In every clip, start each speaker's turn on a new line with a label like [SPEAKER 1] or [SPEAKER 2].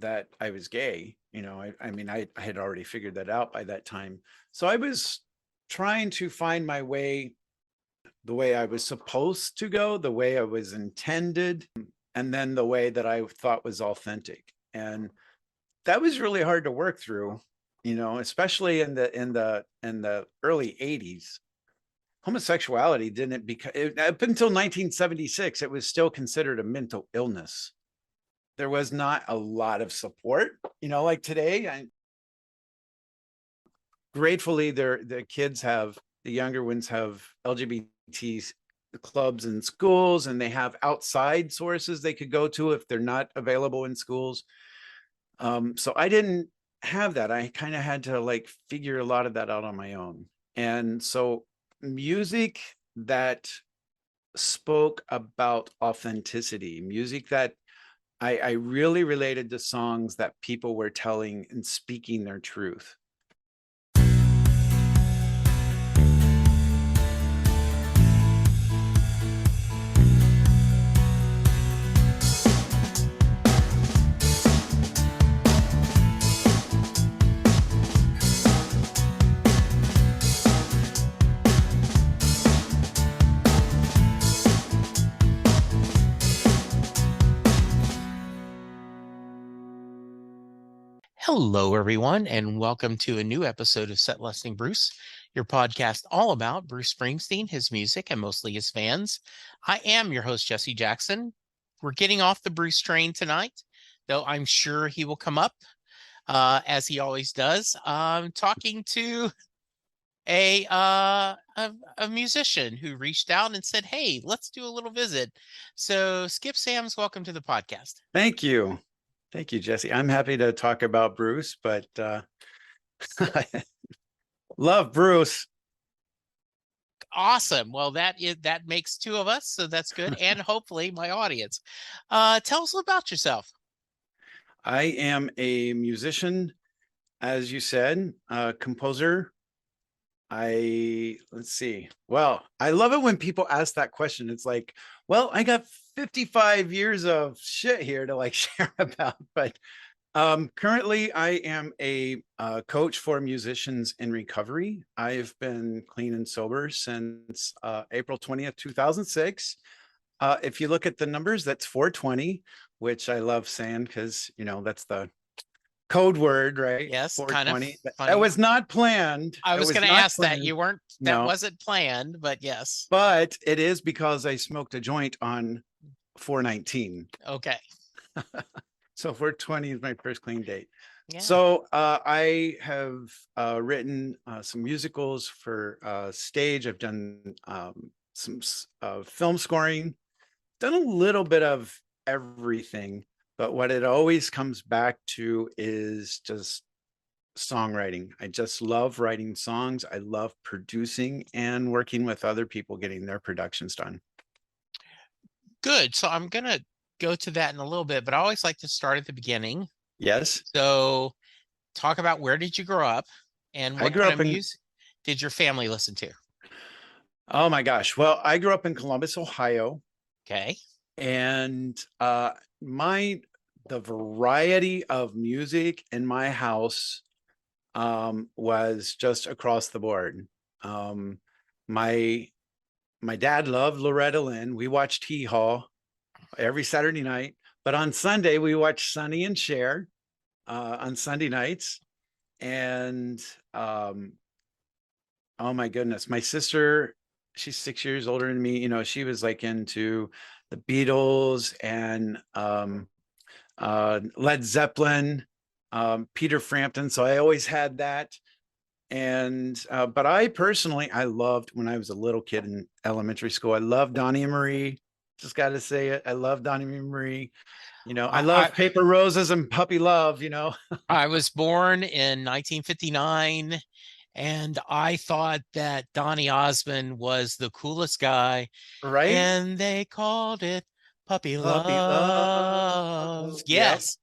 [SPEAKER 1] that I was gay. I mean, I had already figured that out by that time. So I was trying to find my way, the way I was supposed to go, the way I was intended, and then the way that I thought was authentic. And that was really hard to work through, especially in the early 80s. Homosexuality didn't become, up until 1976, it was still considered a mental illness. There was not a lot of support, like today. Gratefully, the younger ones have LGBT clubs in schools, and they have outside sources they could go to if they're not available in schools. So I didn't have that. I kind of had to like figure a lot of that out on my own. And so music that spoke about authenticity, music that I really related to songs that people were telling and speaking their truth.
[SPEAKER 2] Hello, everyone, and welcome to a new episode of Set Lusting Bruce, your podcast all about Bruce Springsteen, his music, and mostly his fans. I am your host, Jesse Jackson. We're getting off the Bruce train tonight, though I'm sure he will come up, as he always does, talking to a musician who reached out and said, "Hey, let's do a little visit." So, Skip Sam's, welcome to the podcast.
[SPEAKER 1] Thank you. Thank you, Jesse. I'm happy to talk about Bruce, but love Bruce.
[SPEAKER 2] Awesome. Well, that makes two of us, so that's good, and hopefully my audience. Tell us about yourself.
[SPEAKER 1] I am a musician, as you said, composer. Let's see. Well, I love it when people ask that question. It's like, well, I got 55 years of shit here to like share about, but currently I am a coach for musicians in recovery. I've been clean and sober since April 20th, 2006. If you look at the numbers, that's 420, which I love saying because, that's the code word, right?
[SPEAKER 2] Yes, kind of
[SPEAKER 1] 420. That
[SPEAKER 2] funny.
[SPEAKER 1] was not planned.
[SPEAKER 2] I
[SPEAKER 1] That
[SPEAKER 2] was
[SPEAKER 1] was
[SPEAKER 2] going to
[SPEAKER 1] not
[SPEAKER 2] ask that.
[SPEAKER 1] planned.
[SPEAKER 2] You weren't, that
[SPEAKER 1] No,
[SPEAKER 2] wasn't planned, but yes.
[SPEAKER 1] but it is because I smoked a joint on 419.
[SPEAKER 2] Okay.
[SPEAKER 1] So 420 is my first clean date.
[SPEAKER 2] Yeah.
[SPEAKER 1] So I have written some musicals for stage. I've done some film scoring, done a little bit of everything. But what it always comes back to is just songwriting. I just love writing songs. I love producing and working with other people getting their productions done.
[SPEAKER 2] Good. So I'm going to go to that in a little bit, but I always like to start at the beginning.
[SPEAKER 1] Yes.
[SPEAKER 2] So talk about, where did you grow up and
[SPEAKER 1] I
[SPEAKER 2] what
[SPEAKER 1] grew
[SPEAKER 2] kind
[SPEAKER 1] up
[SPEAKER 2] of
[SPEAKER 1] in,
[SPEAKER 2] music did your family listen to?
[SPEAKER 1] oh my gosh. Well, I grew up in Columbus, Ohio.
[SPEAKER 2] Okay.
[SPEAKER 1] And the variety of music in my house was just across the board. Um, my my dad loved Loretta Lynn. We watched Hee Haw every Saturday night, but on Sunday we watched Sonny and Cher on Sunday nights. And oh my goodness, my sister, she's 6 years older than me. She was like into the Beatles and Led Zeppelin, Peter Frampton. So I always had that. And but I personally, I loved when I was a little kid in elementary school. I loved Donnie and Marie. Just got to say it. I love Donnie and Marie. I
[SPEAKER 2] I,
[SPEAKER 1] love Paper Roses and Puppy Love.
[SPEAKER 2] I was born in 1959, and I thought that Donny Osmond was the coolest guy,
[SPEAKER 1] Right?
[SPEAKER 2] and they called it Puppy
[SPEAKER 1] Puppy
[SPEAKER 2] Love.
[SPEAKER 1] Love. Yep.
[SPEAKER 2] Yes.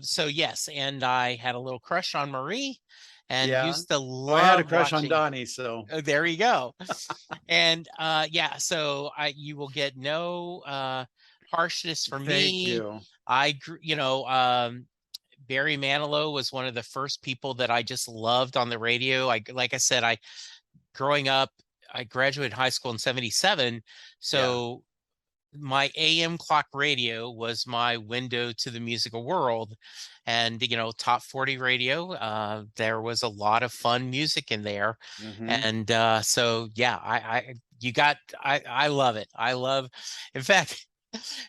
[SPEAKER 2] So yes, and I had a little crush on Marie and
[SPEAKER 1] Yeah.
[SPEAKER 2] used to
[SPEAKER 1] Well, I had a
[SPEAKER 2] love
[SPEAKER 1] crush on
[SPEAKER 2] watching.
[SPEAKER 1] Donnie, so
[SPEAKER 2] Oh, there you go. And yeah, so you will get no harshness from
[SPEAKER 1] thank
[SPEAKER 2] me.
[SPEAKER 1] you.
[SPEAKER 2] I grew, Barry Manilow was one of the first people that I just loved on the radio. Like I said, growing up, I graduated high school in 77.
[SPEAKER 1] Yeah.
[SPEAKER 2] So my AM clock radio was my window to the musical world. And, top 40 radio, there was a lot of fun music in there.
[SPEAKER 1] Hmm.
[SPEAKER 2] And so, yeah, I love it. In fact,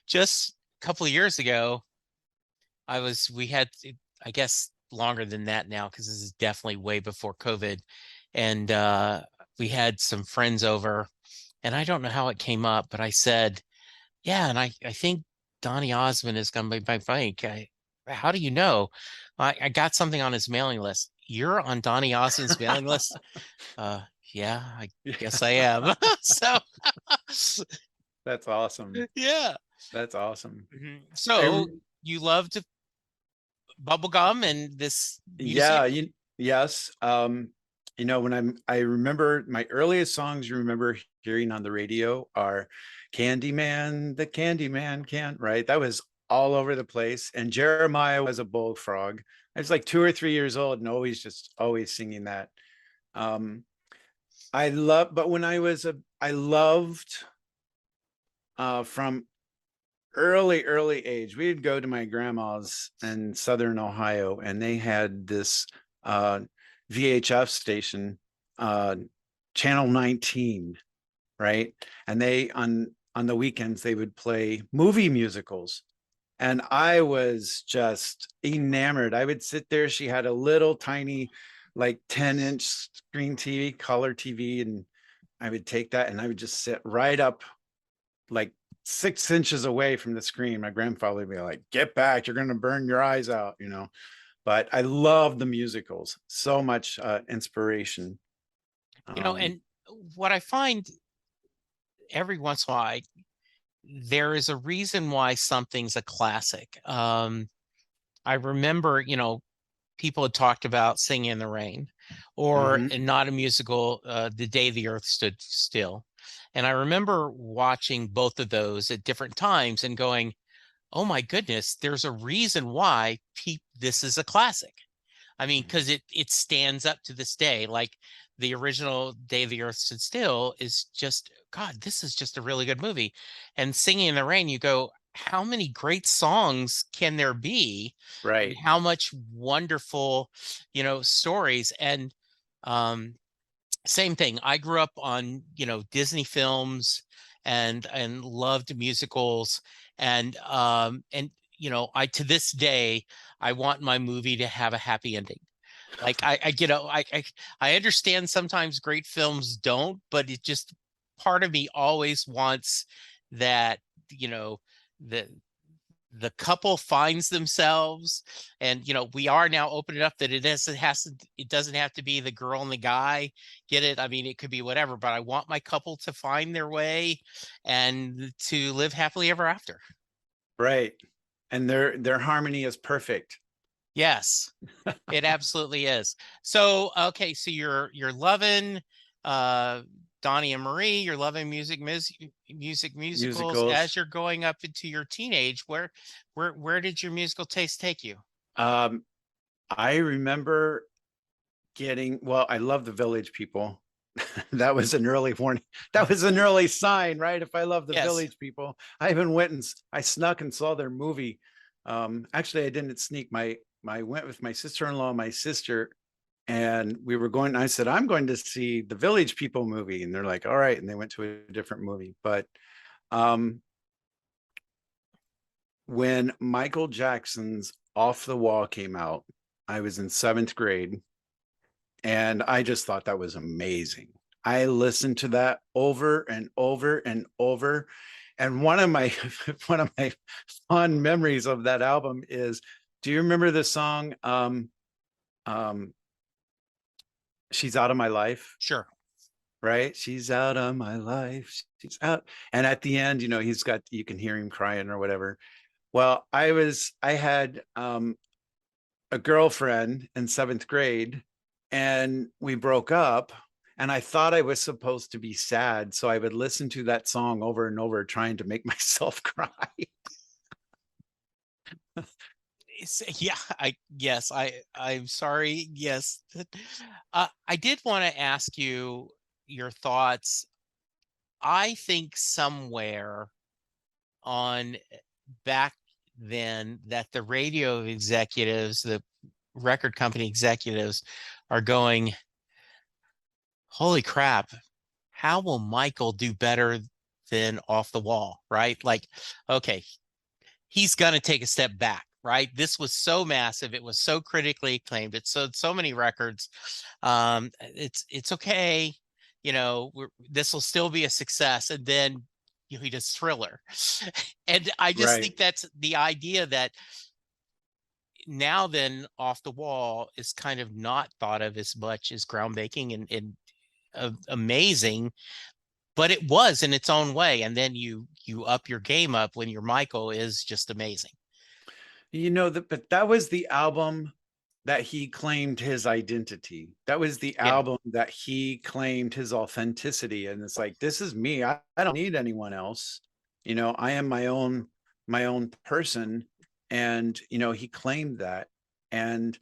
[SPEAKER 2] just a couple of years ago, we had, I guess, longer than that now, because this is definitely way before COVID. And we had some friends over, and I don't know how it came up, but I said, yeah, and I think Donny Osmond is going to be my bike. How do you know? I got something on his mailing list. You're on Donny Osmond's mailing list? Uh, yeah, I guess I am. So,
[SPEAKER 1] That's awesome.
[SPEAKER 2] yeah.
[SPEAKER 1] That's awesome. I,
[SPEAKER 2] So you loved bubblegum and this music?
[SPEAKER 1] yeah, yes. I remember my earliest songs you remember hearing on the radio are Candyman, the Candyman can, right? That was all over the place. And Jeremiah was a bullfrog. I was like 2 or 3 years old and always singing that. But when I loved from early age, we'd go to my grandma's in Southern Ohio, and they had this VHF station, channel 19, right? And they on the weekends they would play movie musicals, and I was just enamored. I would sit there. She had a little tiny, like 10-inch screen TV, color TV, and I would take that and I would just sit right up, like 6 inches away from the screen. My grandfather would be like, "Get back! You're going to burn your eyes out," But I love the musicals. So much inspiration.
[SPEAKER 2] And what I find every once in a while, there is a reason why something's a classic. I remember, people had talked about Singing in the Rain, or
[SPEAKER 1] Mhm.
[SPEAKER 2] and not a musical, The Day the Earth Stood Still. And I remember watching both of those at different times and going, oh my goodness, there's a reason why this is a classic. I mean, because it stands up to this day. Like the original Day the Earth Stood Still is just, God, this is just a really good movie. And Singing in the Rain, you go, how many great songs can there be? And
[SPEAKER 1] Right.
[SPEAKER 2] how much wonderful, stories. And same thing. I grew up on, Disney films and loved musicals. And I to this day, I want my movie to have a happy ending. Like I understand sometimes great films don't, but it just part of me always wants that, the the couple finds themselves, and we are now opening up that it doesn't have to be the girl and the guy get it. I mean, it could be whatever, but I want my couple to find their way and to live happily ever after.
[SPEAKER 1] Right. And their harmony is perfect.
[SPEAKER 2] Yes, it absolutely is. So okay, so you're loving uh Donnie and Marie, you're loving musicals.
[SPEAKER 1] Musicals.
[SPEAKER 2] As you're going up into your teenage, where did your musical taste take you?
[SPEAKER 1] Um, I remember I love the Village People. That was an early warning. That was an early sign, right? If I love the
[SPEAKER 2] Yes.
[SPEAKER 1] Village People, I even went and I snuck and saw their movie. Actually, I didn't sneak. I went with my sister-in-law, and my sister, and we were going. I said, "I'm going to see the Village People movie," and they're like, "All right," and they went to a different movie. But um, when Michael Jackson's Off the Wall came out, I was in seventh grade, and I just thought that was amazing. I listened to that over and over and over. And one of my one of my fond memories of that album is, do you remember the song um She's Out of My Life?
[SPEAKER 2] Sure.
[SPEAKER 1] Right? She's out of my life. She's out. And at the end, you can hear him crying or whatever. Well, I had a girlfriend in seventh grade, and we broke up, and I thought I was supposed to be sad, so I would listen to that song over and over, trying to make myself cry.
[SPEAKER 2] Yeah, I'm sorry. Yes. I did want to ask you your thoughts. I think somewhere on back then that the radio executives, the record company executives are going, holy crap, how will Michael do better than Off the Wall, right? Like, okay, he's going to take a step back, right? This was so massive. It was so critically acclaimed. It sold so many records. It's okay. This will still be a success. And then he does Thriller. And I just
[SPEAKER 1] Right.
[SPEAKER 2] think that's the idea that now then Off the Wall is kind of not thought of as much as groundbreaking and amazing, but it was in its own way. And then you up your game up when your Michael is just amazing.
[SPEAKER 1] But that was the album that he claimed his identity. That was the
[SPEAKER 2] Yeah.
[SPEAKER 1] album that he claimed his authenticity. And it's like, this is me. I don't need anyone else. I am my own person. And, he claimed that. And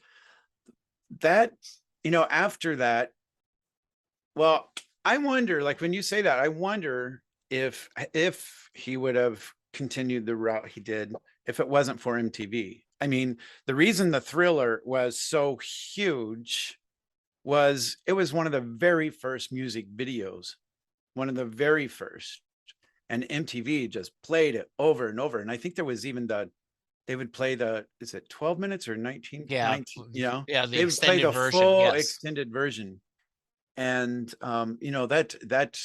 [SPEAKER 1] that, after that, well, I wonder, like when you say that, I wonder if he would have continued the route he did if it wasn't for MTV. I mean, the reason the Thriller was so huge was it was one of the very first music videos, one of the very first. And MTV just played it over and over. And I think there was even they would play is it 12 minutes or 19,
[SPEAKER 2] Yeah.
[SPEAKER 1] 19,
[SPEAKER 2] Yeah. The
[SPEAKER 1] they would play
[SPEAKER 2] extended
[SPEAKER 1] the
[SPEAKER 2] version.
[SPEAKER 1] full
[SPEAKER 2] Yes.
[SPEAKER 1] extended version. And that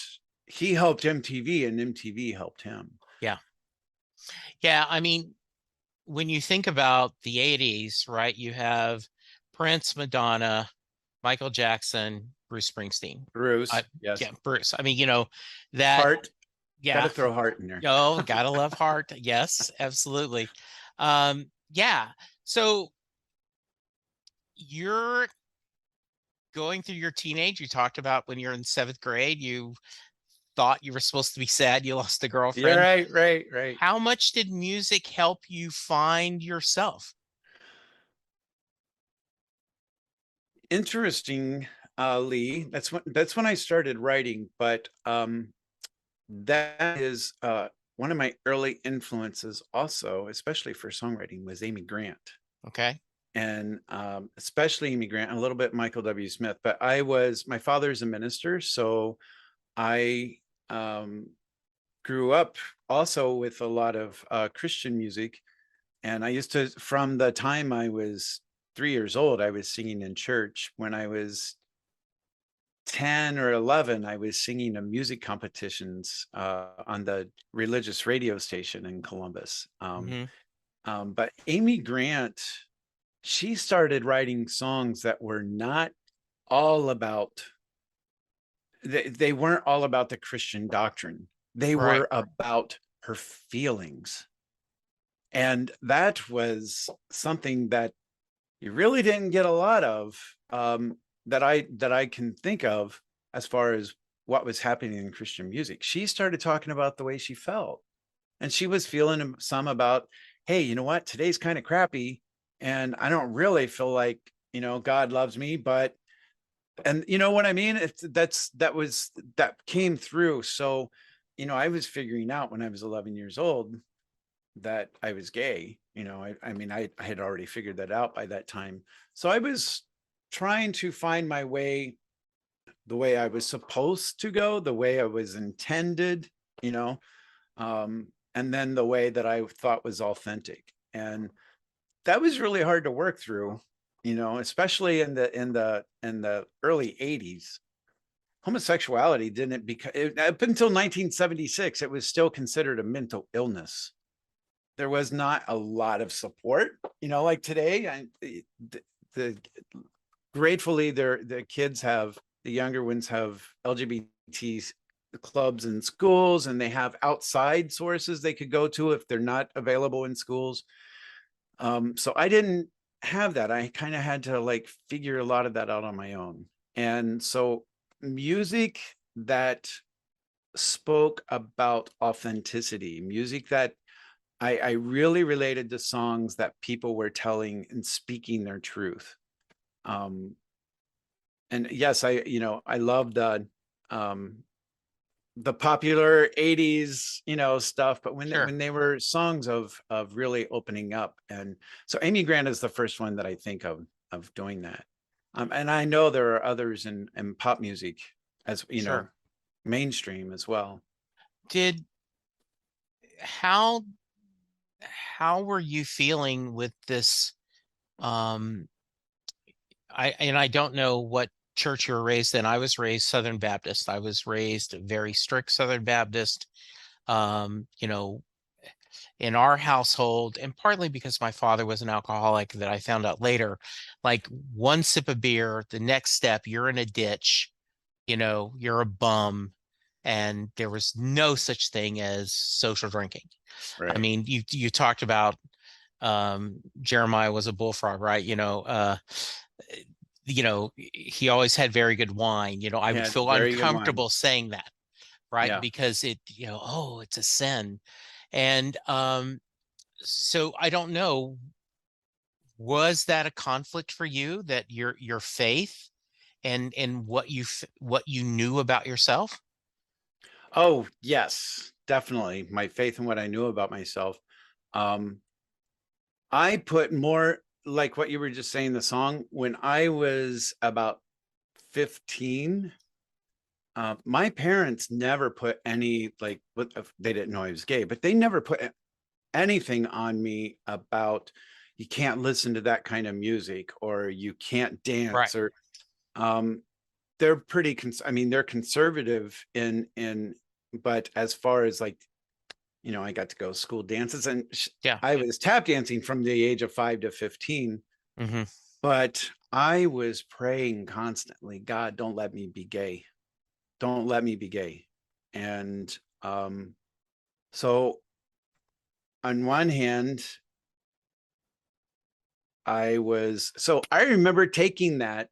[SPEAKER 1] he helped MTV and MTV helped him.
[SPEAKER 2] Yeah. Yeah. I mean, when you think about the 80s, right, you have Prince, Madonna, Michael Jackson, Bruce Springsteen.
[SPEAKER 1] Bruce,
[SPEAKER 2] I,
[SPEAKER 1] yes.
[SPEAKER 2] yeah, Bruce. I mean, that,
[SPEAKER 1] Heart, got
[SPEAKER 2] yeah.
[SPEAKER 1] to throw Heart in there.
[SPEAKER 2] Oh, gotta love Heart. Yes, absolutely. Yeah. So you're going through your teenage, you talked about when you're in seventh grade, you thought you were supposed to be sad you lost a
[SPEAKER 1] Yeah,
[SPEAKER 2] girlfriend.
[SPEAKER 1] right.
[SPEAKER 2] How much did music help you find yourself?
[SPEAKER 1] Interesting, Lee. That's when I started writing, but that is one of my early influences also, especially for songwriting, was Amy Grant.
[SPEAKER 2] Okay.
[SPEAKER 1] And especially Amy Grant, a little bit Michael W. Smith. But my father's a minister, so I grew up also with a lot of Christian music. And I used to, from the time I was 3 years old, I was singing in church. When I was 10 or 11, I was singing in music competitions on the religious radio station in Columbus.
[SPEAKER 2] Hmm.
[SPEAKER 1] But Amy Grant, she started writing songs that were not all about, they weren't all about the Christian doctrine. They
[SPEAKER 2] Right.
[SPEAKER 1] were about her feelings. And that was something that you really didn't get a lot of, that I can think of as far as what was happening in Christian music. She started talking about the way she felt, and she was feeling some about, hey, you know what, today's kind of crappy, and I don't really feel like God loves me, but, and you know what I mean? That came through. So, I was figuring out when I was 11 years old that I was gay. I mean, I had already figured that out by that time. So I was trying to find my way, the way I was supposed to go, the way I was intended, you know, and then the way that I thought was authentic. And that was really hard to work through, especially in the early 80s. Homosexuality didn't become, up until 1976, it was still considered a mental illness. There was not a lot of support, like today. The gratefully, the younger ones have LGBT clubs in schools, and they have outside sources they could go to if they're not available in schools. So I didn't have that. I kind of had to like figure a lot of that out on my own. And so music that spoke about authenticity, music that I really related to songs that people were telling and speaking their truth. Um, and yes, I love um, the popular 80s, stuff, but
[SPEAKER 2] Sure.
[SPEAKER 1] when they were songs of really opening up. And so Amy Grant is the first one that I think of doing that. And I know there are others in pop music, as
[SPEAKER 2] Sure.
[SPEAKER 1] mainstream as well.
[SPEAKER 2] Did how how were you feeling with this? Um, I don't know what church you were raised in. I was raised Southern Baptist. I was raised very strict Southern Baptist. You know, in our household, and partly because my father was an alcoholic that I found out later, like one sip of beer, the next step, you're in a ditch, you're a bum, and there was no such thing as social drinking. I
[SPEAKER 1] Right.
[SPEAKER 2] mean, you talked about Jeremiah was a bullfrog, right? He always had very good wine. I would
[SPEAKER 1] Yeah,
[SPEAKER 2] feel
[SPEAKER 1] very good wine.
[SPEAKER 2] uncomfortable saying that, right?
[SPEAKER 1] Yeah.
[SPEAKER 2] Because oh, it's a sin. And so I don't know, was that a conflict for you, that your faith and what you knew about yourself?
[SPEAKER 1] Oh, yes, definitely. My faith in what I knew about myself. Um, I put more, like what you were just saying, the song, when I was about 15. My parents never put any, like, they didn't know I was gay, but they never put anything on me about you can't listen to that kind of music or you can't
[SPEAKER 2] Right.
[SPEAKER 1] dance or um they're pretty I mean, they're conservative but as far as, like, I got to go school dances, and
[SPEAKER 2] Yeah.
[SPEAKER 1] I was tap dancing from the age of 5 to 15,
[SPEAKER 2] Hmm.
[SPEAKER 1] but I was praying constantly, God, don't let me be gay. Don't let me be gay. And so on one hand, I remember taking that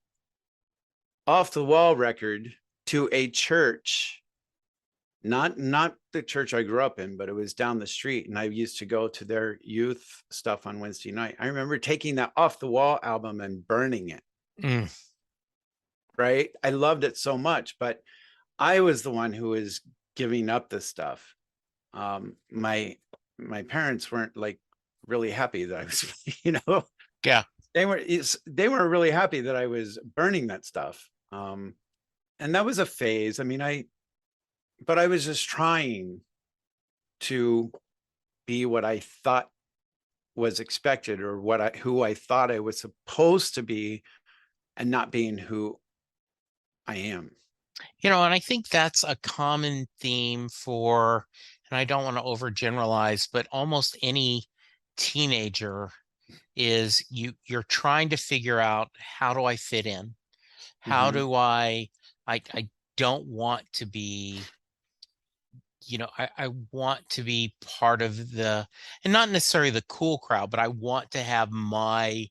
[SPEAKER 1] off the wall record to a church, not the church I grew up in, but it was down the street, and I used to go to their youth stuff on Wednesday night. I remember taking that off the wall album and burning it.
[SPEAKER 2] Mm.
[SPEAKER 1] Right? I loved it so much, but I was the one who was giving up this stuff. My parents weren't, like, really happy that I was,
[SPEAKER 2] Yeah.
[SPEAKER 1] they weren't really happy that I was burning that stuff. And that was a phase. I mean, but I was just trying to be what I thought was expected, or who I thought I was supposed to be, and not being who I am.
[SPEAKER 2] And I think that's a common theme for, and I don't want to overgeneralize, but almost any teenager is you're trying to figure out, how do I fit in? How
[SPEAKER 1] Mhm.
[SPEAKER 2] do I don't want to be, I want to be part of and not necessarily the cool crowd, but I want to have my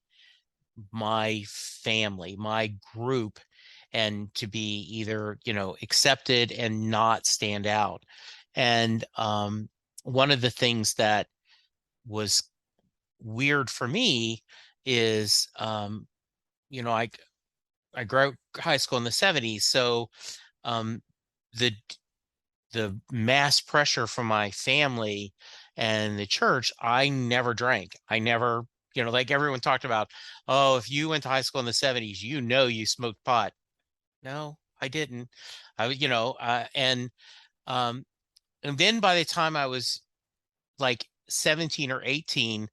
[SPEAKER 2] family, my group, and to be either, accepted and not stand out. And one of the things that was weird for me is, you know, I I grew up high school in the 70s, so um, the the mass pressure from my family and the church, I never drank. I never, like everyone talked about, oh, if you went to high school in the 70s, you smoked pot. No, I didn't. I, was, um, and then by the time I was like 17 or 18,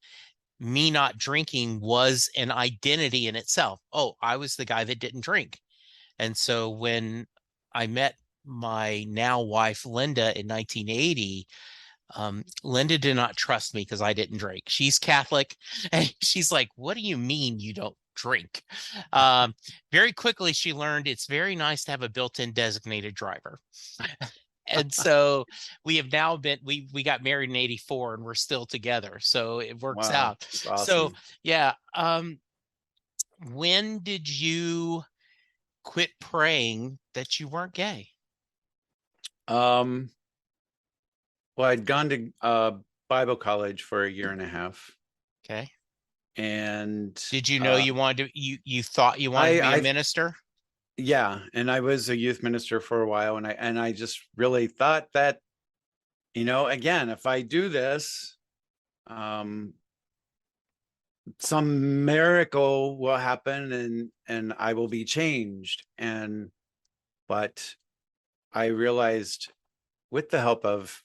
[SPEAKER 2] me not drinking was an identity in itself. Oh, I was the guy that didn't drink. And so when I met my now wife, Linda, in 1980, Linda did not trust me because I didn't drink. She's Catholic. And she's like, what do you mean you don't drink? Um, Very quickly, she learned it's very nice to have a built-in designated driver. And so we have now we got married in 84 and we're still together. So it works
[SPEAKER 1] Wow,
[SPEAKER 2] out.
[SPEAKER 1] that's
[SPEAKER 2] So
[SPEAKER 1] awesome.
[SPEAKER 2] yeah. When did you quit praying that you weren't gay?
[SPEAKER 1] Um, well, I'd gone to Bible college for a year and a half.
[SPEAKER 2] Okay.
[SPEAKER 1] And
[SPEAKER 2] Did you know you wanted to, you thought you wanted to be a
[SPEAKER 1] I
[SPEAKER 2] minister?
[SPEAKER 1] yeah, and I was a youth minister for a while, and I just really thought that, again, if I do this, um, some miracle will happen, and I will be changed. But I realized, with the help of,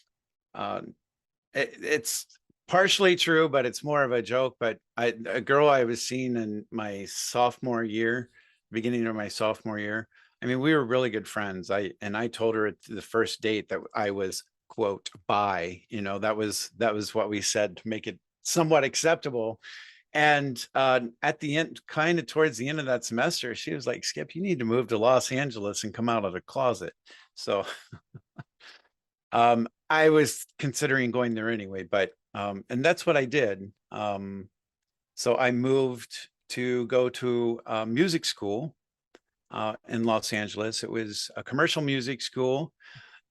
[SPEAKER 1] it's partially true, but it's more of a joke. But a girl I was seeing in my sophomore year, beginning of my sophomore year. I mean, we were really good friends. I told her at the first date that I was, quote, bi. That was what we said to make it somewhat acceptable. And at the end, kind of towards the end of that semester, she was like, "Skip, you need to move to Los Angeles and come out of the closet." So I was considering going there anyway, but and that's what I did. So I moved to go to music school in Los Angeles. It was a commercial music school.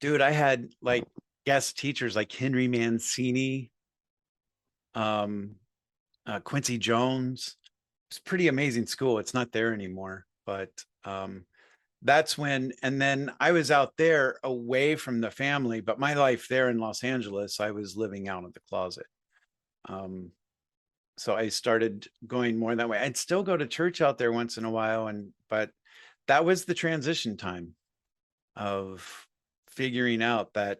[SPEAKER 1] Dude, I had like guest teachers like Henry Mancini, um, Quincy Jones. It's a pretty amazing school. It's not there anymore, but that's when, and then I was out there away from the family, but my life there in Los Angeles, I was living out of the closet. So I started going more that way. I'd still go to church out there once in a while, but that was the transition time of figuring out that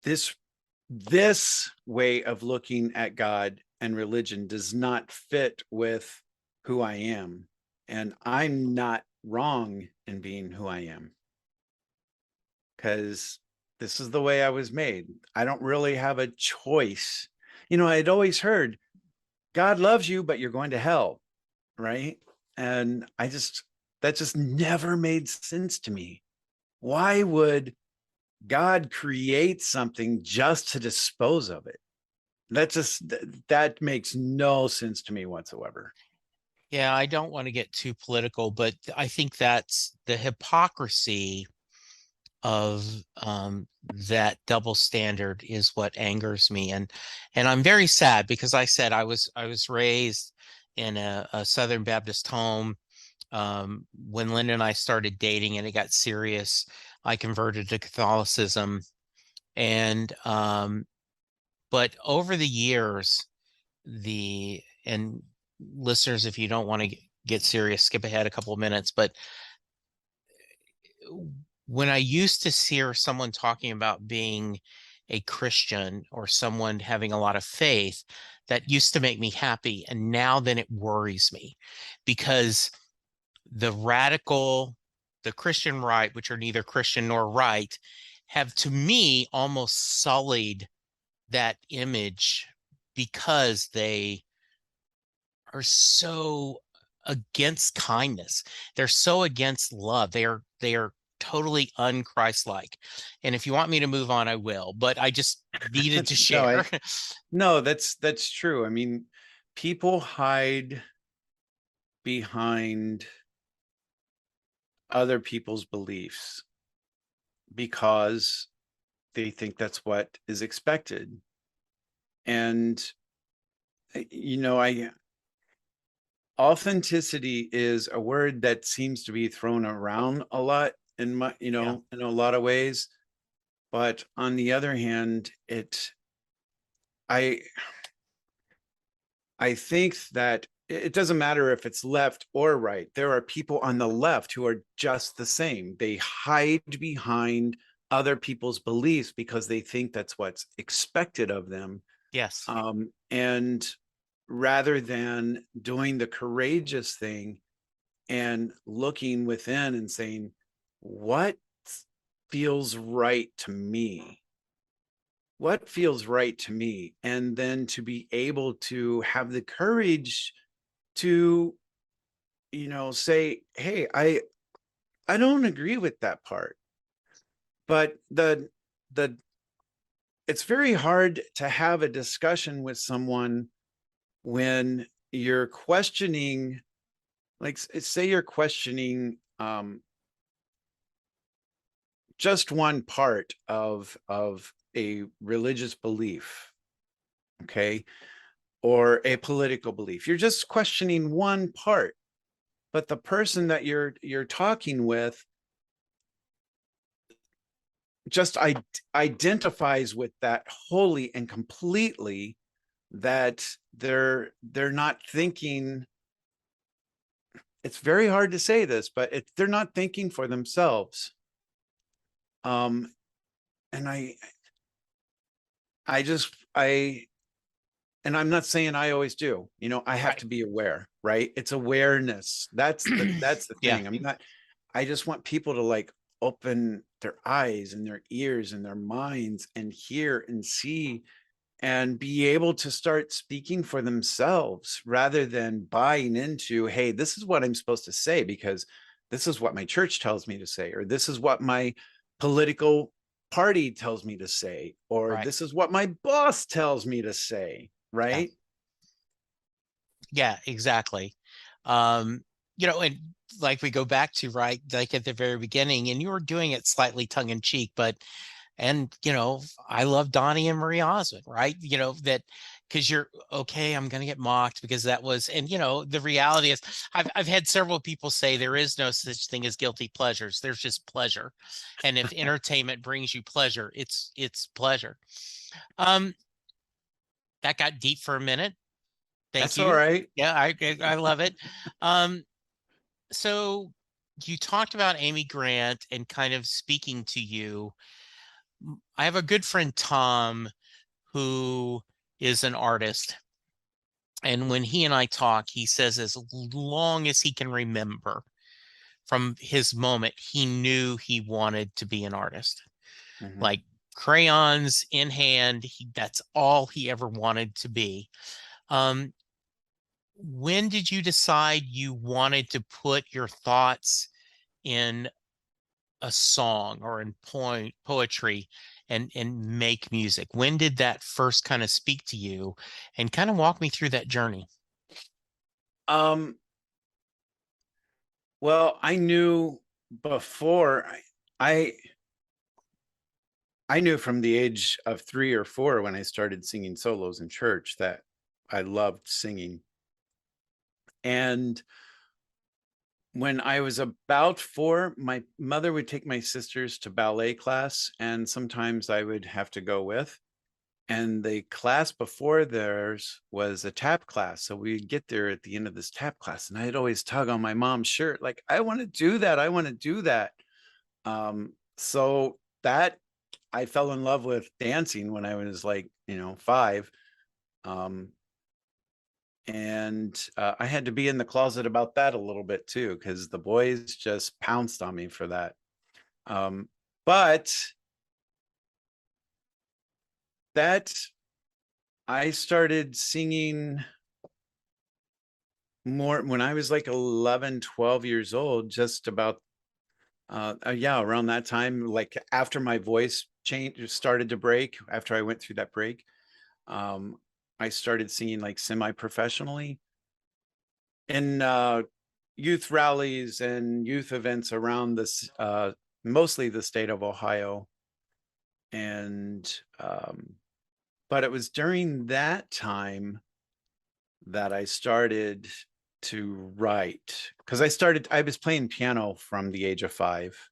[SPEAKER 1] this this way of looking at God and religion does not fit with who I am. And I'm not wrong in being who I am, because this is the way I was made. I don't really have a choice. I'd always heard God loves you, but you're going to hell, right? And that just never made sense to me. Why would God create something just to dispose of it? That makes no sense to me whatsoever.
[SPEAKER 2] Yeah, I don't want to get too political, but I think that's the hypocrisy of that double standard is what angers me. And I'm very sad because I said I was raised in a Southern Baptist home. When Linda and I started dating and it got serious, I converted to Catholicism. And but over the years, and listeners, if you don't want to get serious, skip ahead a couple of minutes. But when I used to hear someone talking about being a Christian or someone having a lot of faith, that used to make me happy. And now then it worries me because the Christian right, which are neither Christian nor right, have to me almost sullied that image because they are so against kindness. They're so against love. They are totally unchristlike. And if you want me to move on, I will, but I just needed to
[SPEAKER 1] no,
[SPEAKER 2] share.
[SPEAKER 1] no, that's true. I mean, people hide behind other people's beliefs because they think that's what is expected. And I authenticity is a word that seems to be thrown around a lot
[SPEAKER 2] Yeah.
[SPEAKER 1] in a lot of ways. But on the other hand, I I think that it doesn't matter if it's left or right. There are people on the left who are just the same. They hide behind other people's beliefs because they think that's what's expected of them.
[SPEAKER 2] Yes.
[SPEAKER 1] And rather than doing the courageous thing and looking within and saying, what feels right to me? What feels right to me? And then to be able to have the courage to, say, hey, I don't agree with that part. But the it's very hard to have a discussion with someone when you're questioning, like, say you're questioning just one part of a religious belief. okay, or a political belief. You're just questioning one part, but the person that you're talking with just identifies with that wholly and completely, that they're not thinking. It's very hard to say this, but they're not thinking for themselves. um and I just I and I'm not saying I always do, I have
[SPEAKER 2] Right.
[SPEAKER 1] to be aware, right? It's awareness. That's the
[SPEAKER 2] Yeah.
[SPEAKER 1] thing. I just want people to like open their eyes and their ears and their minds and hear and see and be able to start speaking for themselves rather than buying into, hey, this is what I'm supposed to say because this is what my church tells me to say, or this is what my political party tells me to say, or
[SPEAKER 2] Right.
[SPEAKER 1] this is what my boss tells me to say,
[SPEAKER 2] Yeah.
[SPEAKER 1] right?
[SPEAKER 2] Yeah, exactly. Um, and like we go back to right, like at the very beginning, and you were doing it slightly tongue in cheek, but I love Donnie and Marie Osmond, right? That because you're okay, I'm gonna get mocked because that was, and the reality is I've had several people say there is no such thing as guilty pleasures. There's just pleasure. And if entertainment brings you pleasure, it's pleasure. Um, that got deep for a minute. Thank
[SPEAKER 1] That's all
[SPEAKER 2] you.
[SPEAKER 1] right.
[SPEAKER 2] Yeah, I love it. Um, so you talked about Amy Grant and kind of speaking to you. I have a good friend, Tom, who is an artist. And when he and I talk, he says as long as he can remember from his moment, he knew he wanted to be an artist.
[SPEAKER 1] Mhm.
[SPEAKER 2] Like crayons in hand, that's all he ever wanted to be. Um, when did you decide you wanted to put your thoughts in a song or in poetry and make music? When did that first kind of speak to you? And kind of walk me through that journey.
[SPEAKER 1] um well, I knew before. I I knew from the age of 3 or 4 when I started singing solos in church that I loved singing. And when I was about 4, my mother would take my sisters to ballet class, and sometimes I would have to go with. And the class before theirs was a tap class. So we'd get there at the end of this tap class, and I'd always tug on my mom's shirt, like, I want to do that. I want to do that. So that I fell in love with dancing when I was like, 5. Um, and I had to be in the closet about that a little bit too, because the boys just pounced on me for that. Um, but that I started singing more when I was like 11, 12 years old, just about, yeah, around that time, like after my voice change started to break, after I went through that break. Um, I started singing like semi-professionally in youth rallies and youth events around this, mostly the state of Ohio. And but it was during that time that I started to write, because I was playing piano from the age of 5,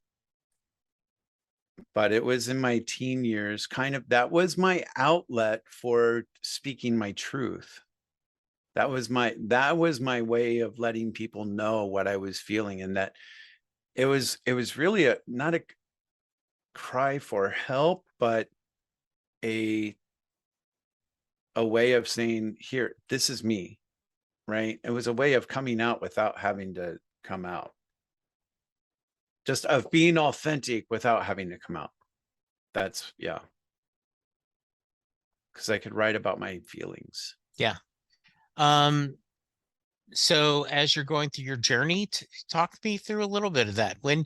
[SPEAKER 1] but it was in my teen years, kind of, that was my outlet for speaking my truth. That was my way of letting people know what I was feeling, and that it was really a not a cry for help, but a a way of saying, here, this is me, right? It was a way of coming out without having to come out, just of being authentic without having to come out. That's, yeah, because I could write about my feelings.
[SPEAKER 2] Yeah. Um, so as you're going through your journey, talk me through a little bit of that. When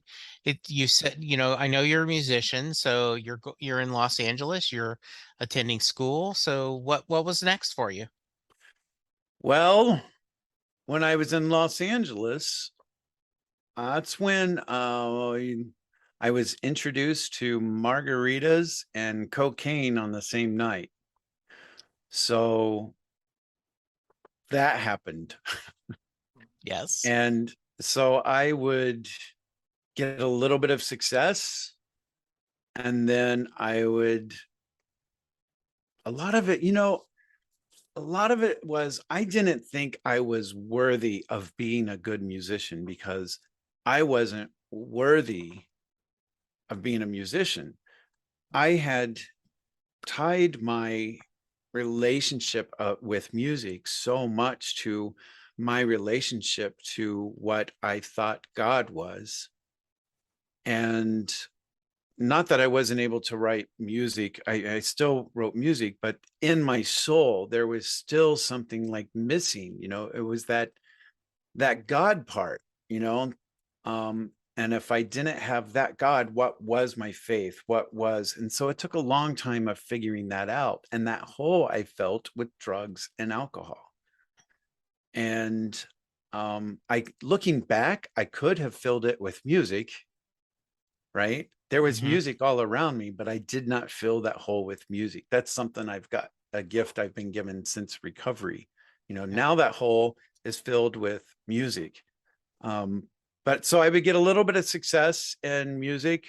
[SPEAKER 2] you said, I know you're a musician, so you're in Los Angeles, you're attending school. So what was next for you?
[SPEAKER 1] Well, when I was in Los Angeles, that's when I was introduced to margaritas and cocaine on the same night. So that happened.
[SPEAKER 2] Yes.
[SPEAKER 1] And so I would get a little bit of success, and then I would, a lot of it, a lot of it was I didn't think I was worthy of being a good musician because I wasn't worthy of being a musician. I had tied my relationship with music so much to my relationship to what I thought God was. And not that I wasn't able to write music, I still wrote music, but in my soul, there was still something like missing, it was that God part, you know. And if I didn't have that God, what was my faith? What was, and so it took a long time of figuring that out. And that hole I felt with drugs and alcohol. And I looking back, I could have filled it with music, right? There was
[SPEAKER 2] Hmm.
[SPEAKER 1] music all around me, but I did not fill that hole with music. That's something I've got, a gift I've been given since recovery.
[SPEAKER 2] Yeah.
[SPEAKER 1] Now that hole is filled with music. Um, but so I would get a little bit of success in music,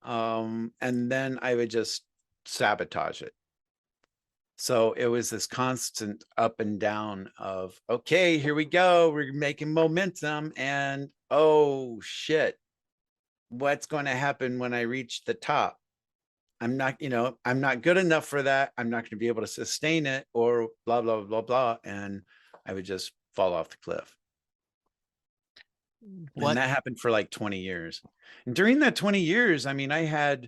[SPEAKER 1] and then I would just sabotage it. So it was this constant up and down of, okay, here we go. We're making momentum. And oh shit, what's going to happen when I reach the top? I'm not good enough for that. I'm not going to be able to sustain it, or blah, blah, blah, blah. And I would just fall off the cliff. And
[SPEAKER 2] What?
[SPEAKER 1] that happened for like 20 years. And during that 20 years, I mean, I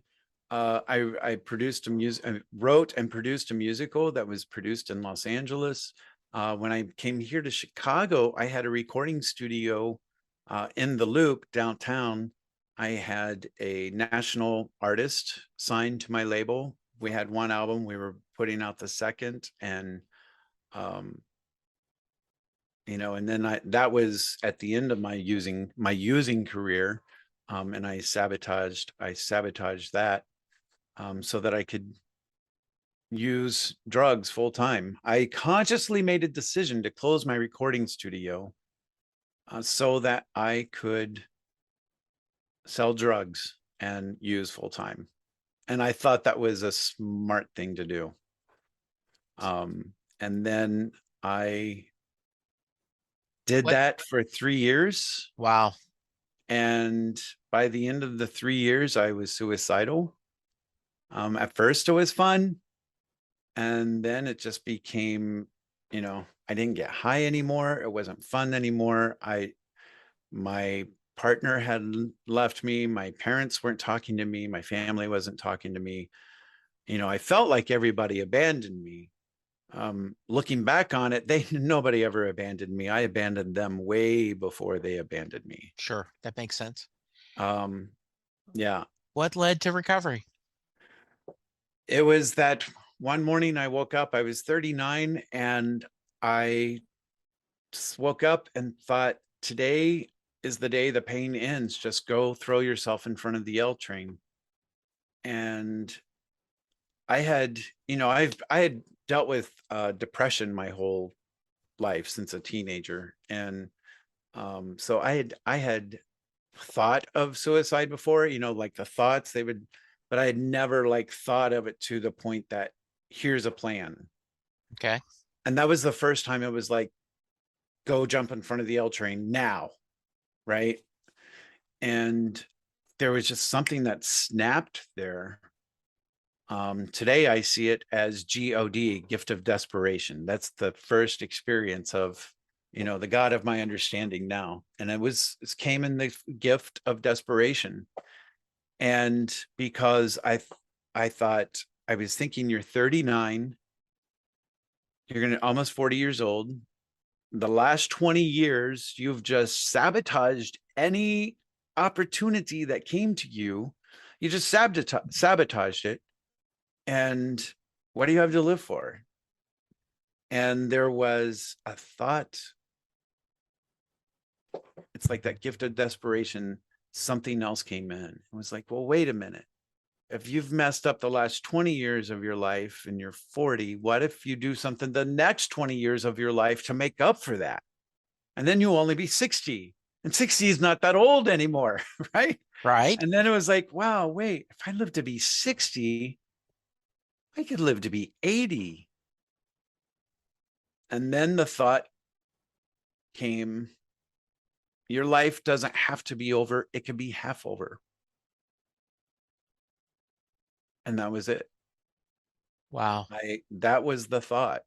[SPEAKER 1] produced a music, I wrote and produced a musical that was produced in Los Angeles. When I came here to Chicago, I had a recording studio in the Loop downtown. I had a national artist signed to my label. We had one album, we were putting out the second, and um, and then that was at the end of my using career. And I sabotaged that, so that I could use drugs full time. I consciously made a decision to close my recording studio, so that I could sell drugs and use full time. And I thought that was a smart thing to do. And then I did
[SPEAKER 2] What?
[SPEAKER 1] that for 3 years.
[SPEAKER 2] Wow.
[SPEAKER 1] And by the end of the 3 years, I was suicidal. At first, it was fun. And then it just became, I didn't get high anymore. It wasn't fun anymore. My partner had left me. My parents weren't talking to me. My family wasn't talking to me. I felt like everybody abandoned me. Looking back on it, nobody ever abandoned me. I abandoned them way before they abandoned me.
[SPEAKER 2] Sure. That makes sense.
[SPEAKER 1] Um, yeah,
[SPEAKER 2] What led to recovery?
[SPEAKER 1] it was that one morning I woke up, I was 39, and I woke up and thought, today is the day the pain ends. Just go throw yourself in front of the L train. And I had, I had dealt with depression my whole life since a teenager. And so I had thought of suicide before, like the thoughts they would, but I had never like thought of it to the point that here's a plan.
[SPEAKER 2] Okay.
[SPEAKER 1] And that was the first time it was like, go jump in front of the L train now. Right. And there was just something that snapped there. Today I see it as God, gift of desperation. That's the first experience of, the God of my understanding now. And it came in the gift of desperation. And because I thought, I was thinking, you're 39, you're going to almost 40 years old. The last 20 years, you've just sabotaged any opportunity that came to you. You just sabotaged it. And what do you have to live for? And there was a thought, it's like that gift of desperation. Something else came in. It was like, well, wait a minute. if you've messed up the last 20 years of your life and you're 40, what if you do something the next 20 years of your life to make up for that? And then you'll only be 60. And 60 is not that old anymore, right?
[SPEAKER 2] Right.
[SPEAKER 1] And then it was like, wow, wait, if I live to be 60, I could live to be 80. And then the thought came, your life doesn't have to be over, it can be half over. And that was it.
[SPEAKER 2] Wow.
[SPEAKER 1] That was the thought.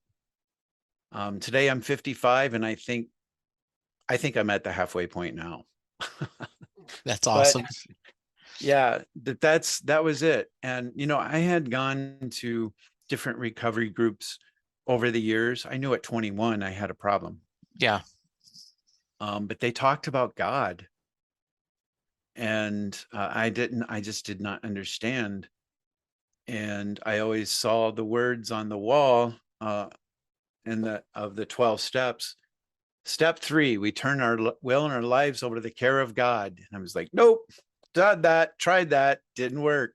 [SPEAKER 1] Today I'm 55, and I think I'm at the halfway point now.
[SPEAKER 2] That's
[SPEAKER 1] But
[SPEAKER 2] awesome.
[SPEAKER 1] yeah, that was it. And I had gone to different recovery groups over the years. I knew at 21 I had a problem.
[SPEAKER 2] Yeah.
[SPEAKER 1] But they talked about God, and I just did not understand. And I always saw the words on the wall of the 12 steps. Step 3, we turn our will and our lives over to the care of God. And I was like, nope, tried that, didn't work.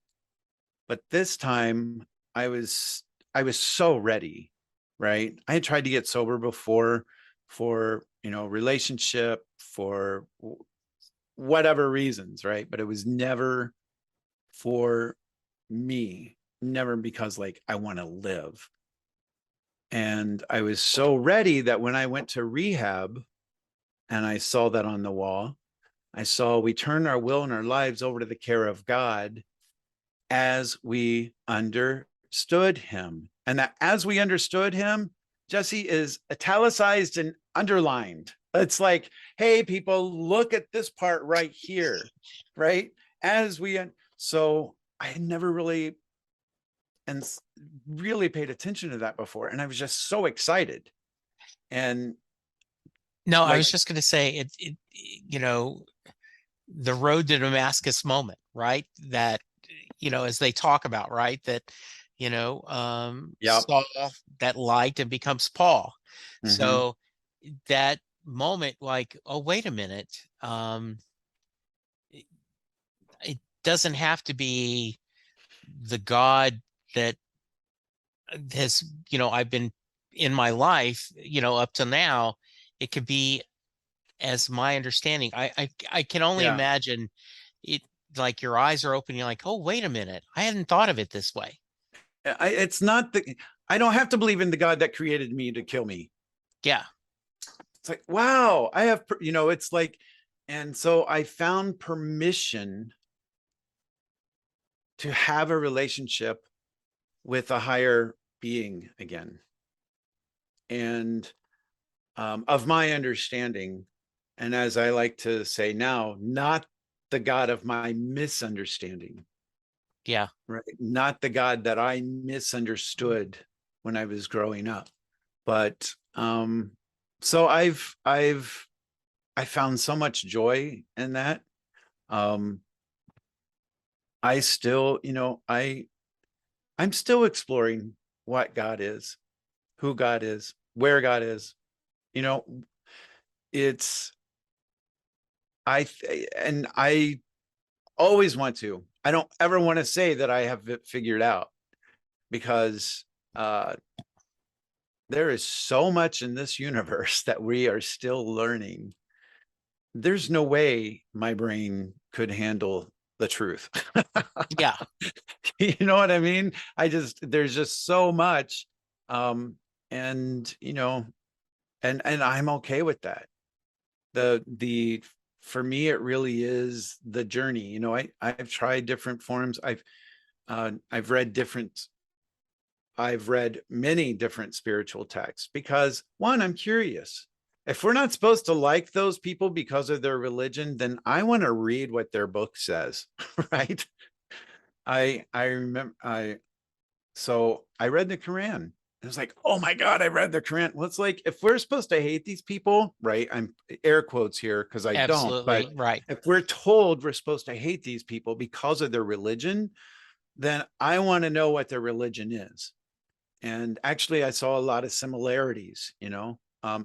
[SPEAKER 1] But this time I was so ready, right? I had tried to get sober before for, relationship, for whatever reasons, right? But it was never for me, never because like I want to live. And I was so ready that when I went to rehab and I saw that on the wall, I saw we turn our will and our lives over to the care of God as we understood him. And that as we understood him, Jesse, is italicized and underlined. It's like, hey, people, look at this part right here, right? So I had never really paid attention to that before. And I was just so excited. And
[SPEAKER 2] No, I
[SPEAKER 1] like,
[SPEAKER 2] was just going to say the road to Damascus moment, right? That, as they talk about, right? That,
[SPEAKER 1] yeah,
[SPEAKER 2] Saul, that light and becomes Paul.
[SPEAKER 1] mm-hmm.
[SPEAKER 2] So that moment, like, oh, wait a minute. It doesn't have to be the God that has, I've been in my life, up to now. It could be, as my understanding, I can only
[SPEAKER 1] Yeah.
[SPEAKER 2] imagine it, like your eyes are open, you're like, oh, wait a minute, I hadn't thought of it this way.
[SPEAKER 1] It's not I don't have to believe in the God that created me to kill me.
[SPEAKER 2] Yeah.
[SPEAKER 1] It's like, wow, I have, it's like, and so I found permission to have a relationship with a higher being again. And of my understanding, and as I like to say now, not the God of my misunderstanding.
[SPEAKER 2] Yeah.
[SPEAKER 1] Right. Not the God that I misunderstood when I was growing up. But so I found so much joy in that. I still, I'm still exploring what God is, who God is, where God is. You know, it's and I always want to. I don't ever want to say that I have it figured out, because there is so much in this universe that we are still learning. There's no way my brain could handle the truth.
[SPEAKER 2] Yeah.
[SPEAKER 1] You know what I mean? There's just so much. And and I'm okay with that. The For me, it really is the journey. I've tried different forms. I've read many different spiritual texts, because one, I'm curious. If we're not supposed to like those people because of their religion, then I want to read what their book says, right? I remember so I read the Quran. It was like, oh my God, I read the Quran. Well, it's like, if we're supposed to hate these people, right? I'm air quotes here because I don't, but
[SPEAKER 2] Absolutely. Right.
[SPEAKER 1] if we're told we're supposed to hate these people because of their religion, then I want to know what their religion is. And actually, I saw a lot of similarities, a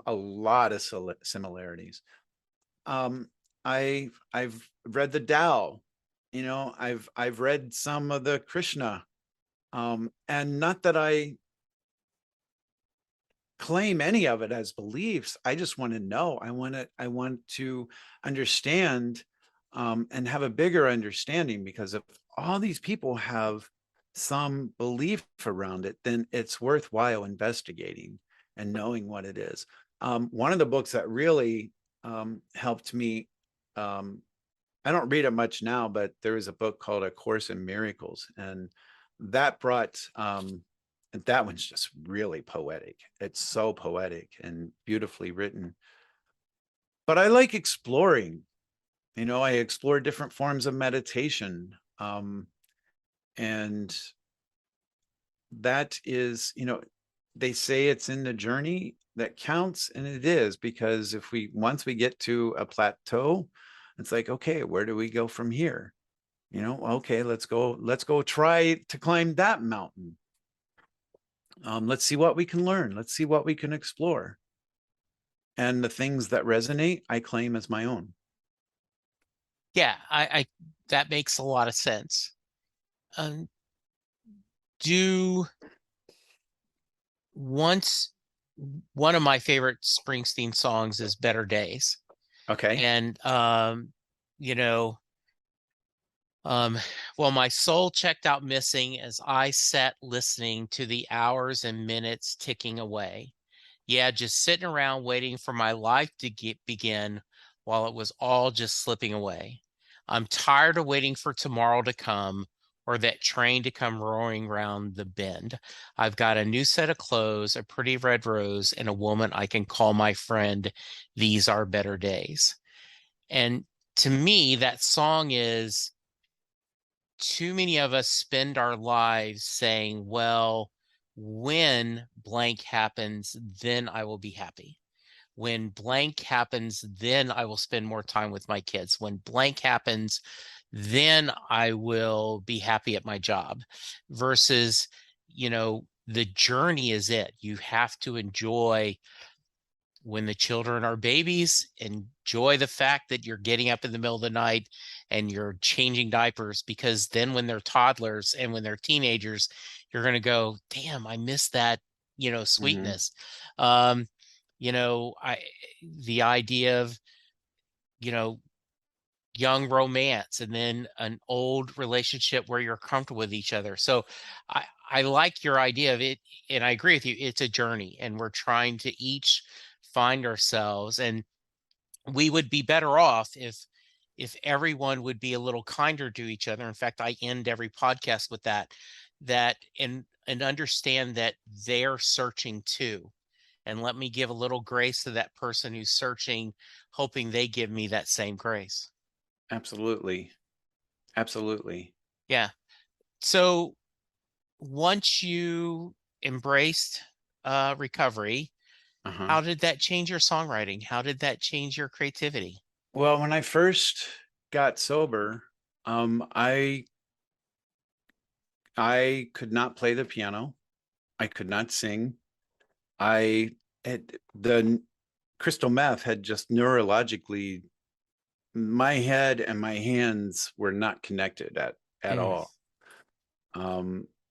[SPEAKER 1] lot of similarities. I've read the Tao, I've read some of the Krishna, and not that I claim any of it as beliefs. I just want to know. I want to understand, and have a bigger understanding, because if all these people have some belief around it, then it's worthwhile investigating and knowing what it is. One of the books that really helped me, I don't read it much now, but there is a book called A Course in Miracles, and that brought that one's just really poetic. It's so poetic and beautifully written. But I like exploring. I explore different forms of meditation, and that is, they say it's in the journey that counts, and it is, because if we once we get to a plateau, it's like, okay, where do we go from here? Okay, let's go try to climb that mountain. Let's see what we can learn. Let's see what we can explore. And the things that resonate, I claim as my own.
[SPEAKER 2] Yeah, I that makes a lot of sense. Um, do once One of my favorite Springsteen songs is Better Days.
[SPEAKER 1] Okay.
[SPEAKER 2] And you know, um, well, my soul checked out missing as I sat listening to the hours and minutes ticking away. Yeah, just sitting around waiting for my life to begin while it was all just slipping away. I'm tired of waiting for tomorrow to come or that train to come roaring round the bend. I've got a new set of clothes, a pretty red rose, and a woman I can call my friend. These are better days. And to me, that song is, too many of us spend our lives saying, well, when blank happens, then I will be happy. When blank happens, then I will spend more time with my kids. When blank happens, then I will be happy at my job. Versus, the journey is it. You have to enjoy when the children are babies, enjoy the fact that you're getting up in the middle of the night and you're changing diapers, because then when they're toddlers and when they're teenagers, you're going to go, damn, I miss that,
[SPEAKER 1] Mm-hmm.
[SPEAKER 2] sweetness. Um, I the idea of, you know, young romance and then an old relationship where you're comfortable with each other. So I like your idea of it, and I agree with you. It's a journey, and we're trying to each find ourselves, and we would be better off if everyone would be a little kinder to each other. In fact, I end every podcast with that and understand that they're searching too. And let me give a little grace to that person who's searching, hoping they give me that same grace.
[SPEAKER 1] Absolutely. Absolutely.
[SPEAKER 2] Yeah. So once you embraced recovery,
[SPEAKER 1] Uh-huh.
[SPEAKER 2] how did that change your songwriting? How did that change your creativity?
[SPEAKER 1] Well, when I first got sober, I could not play the piano. I could not sing. I the crystal meth had just neurologically, my head and my hands were not connected at
[SPEAKER 2] Mm.
[SPEAKER 1] all.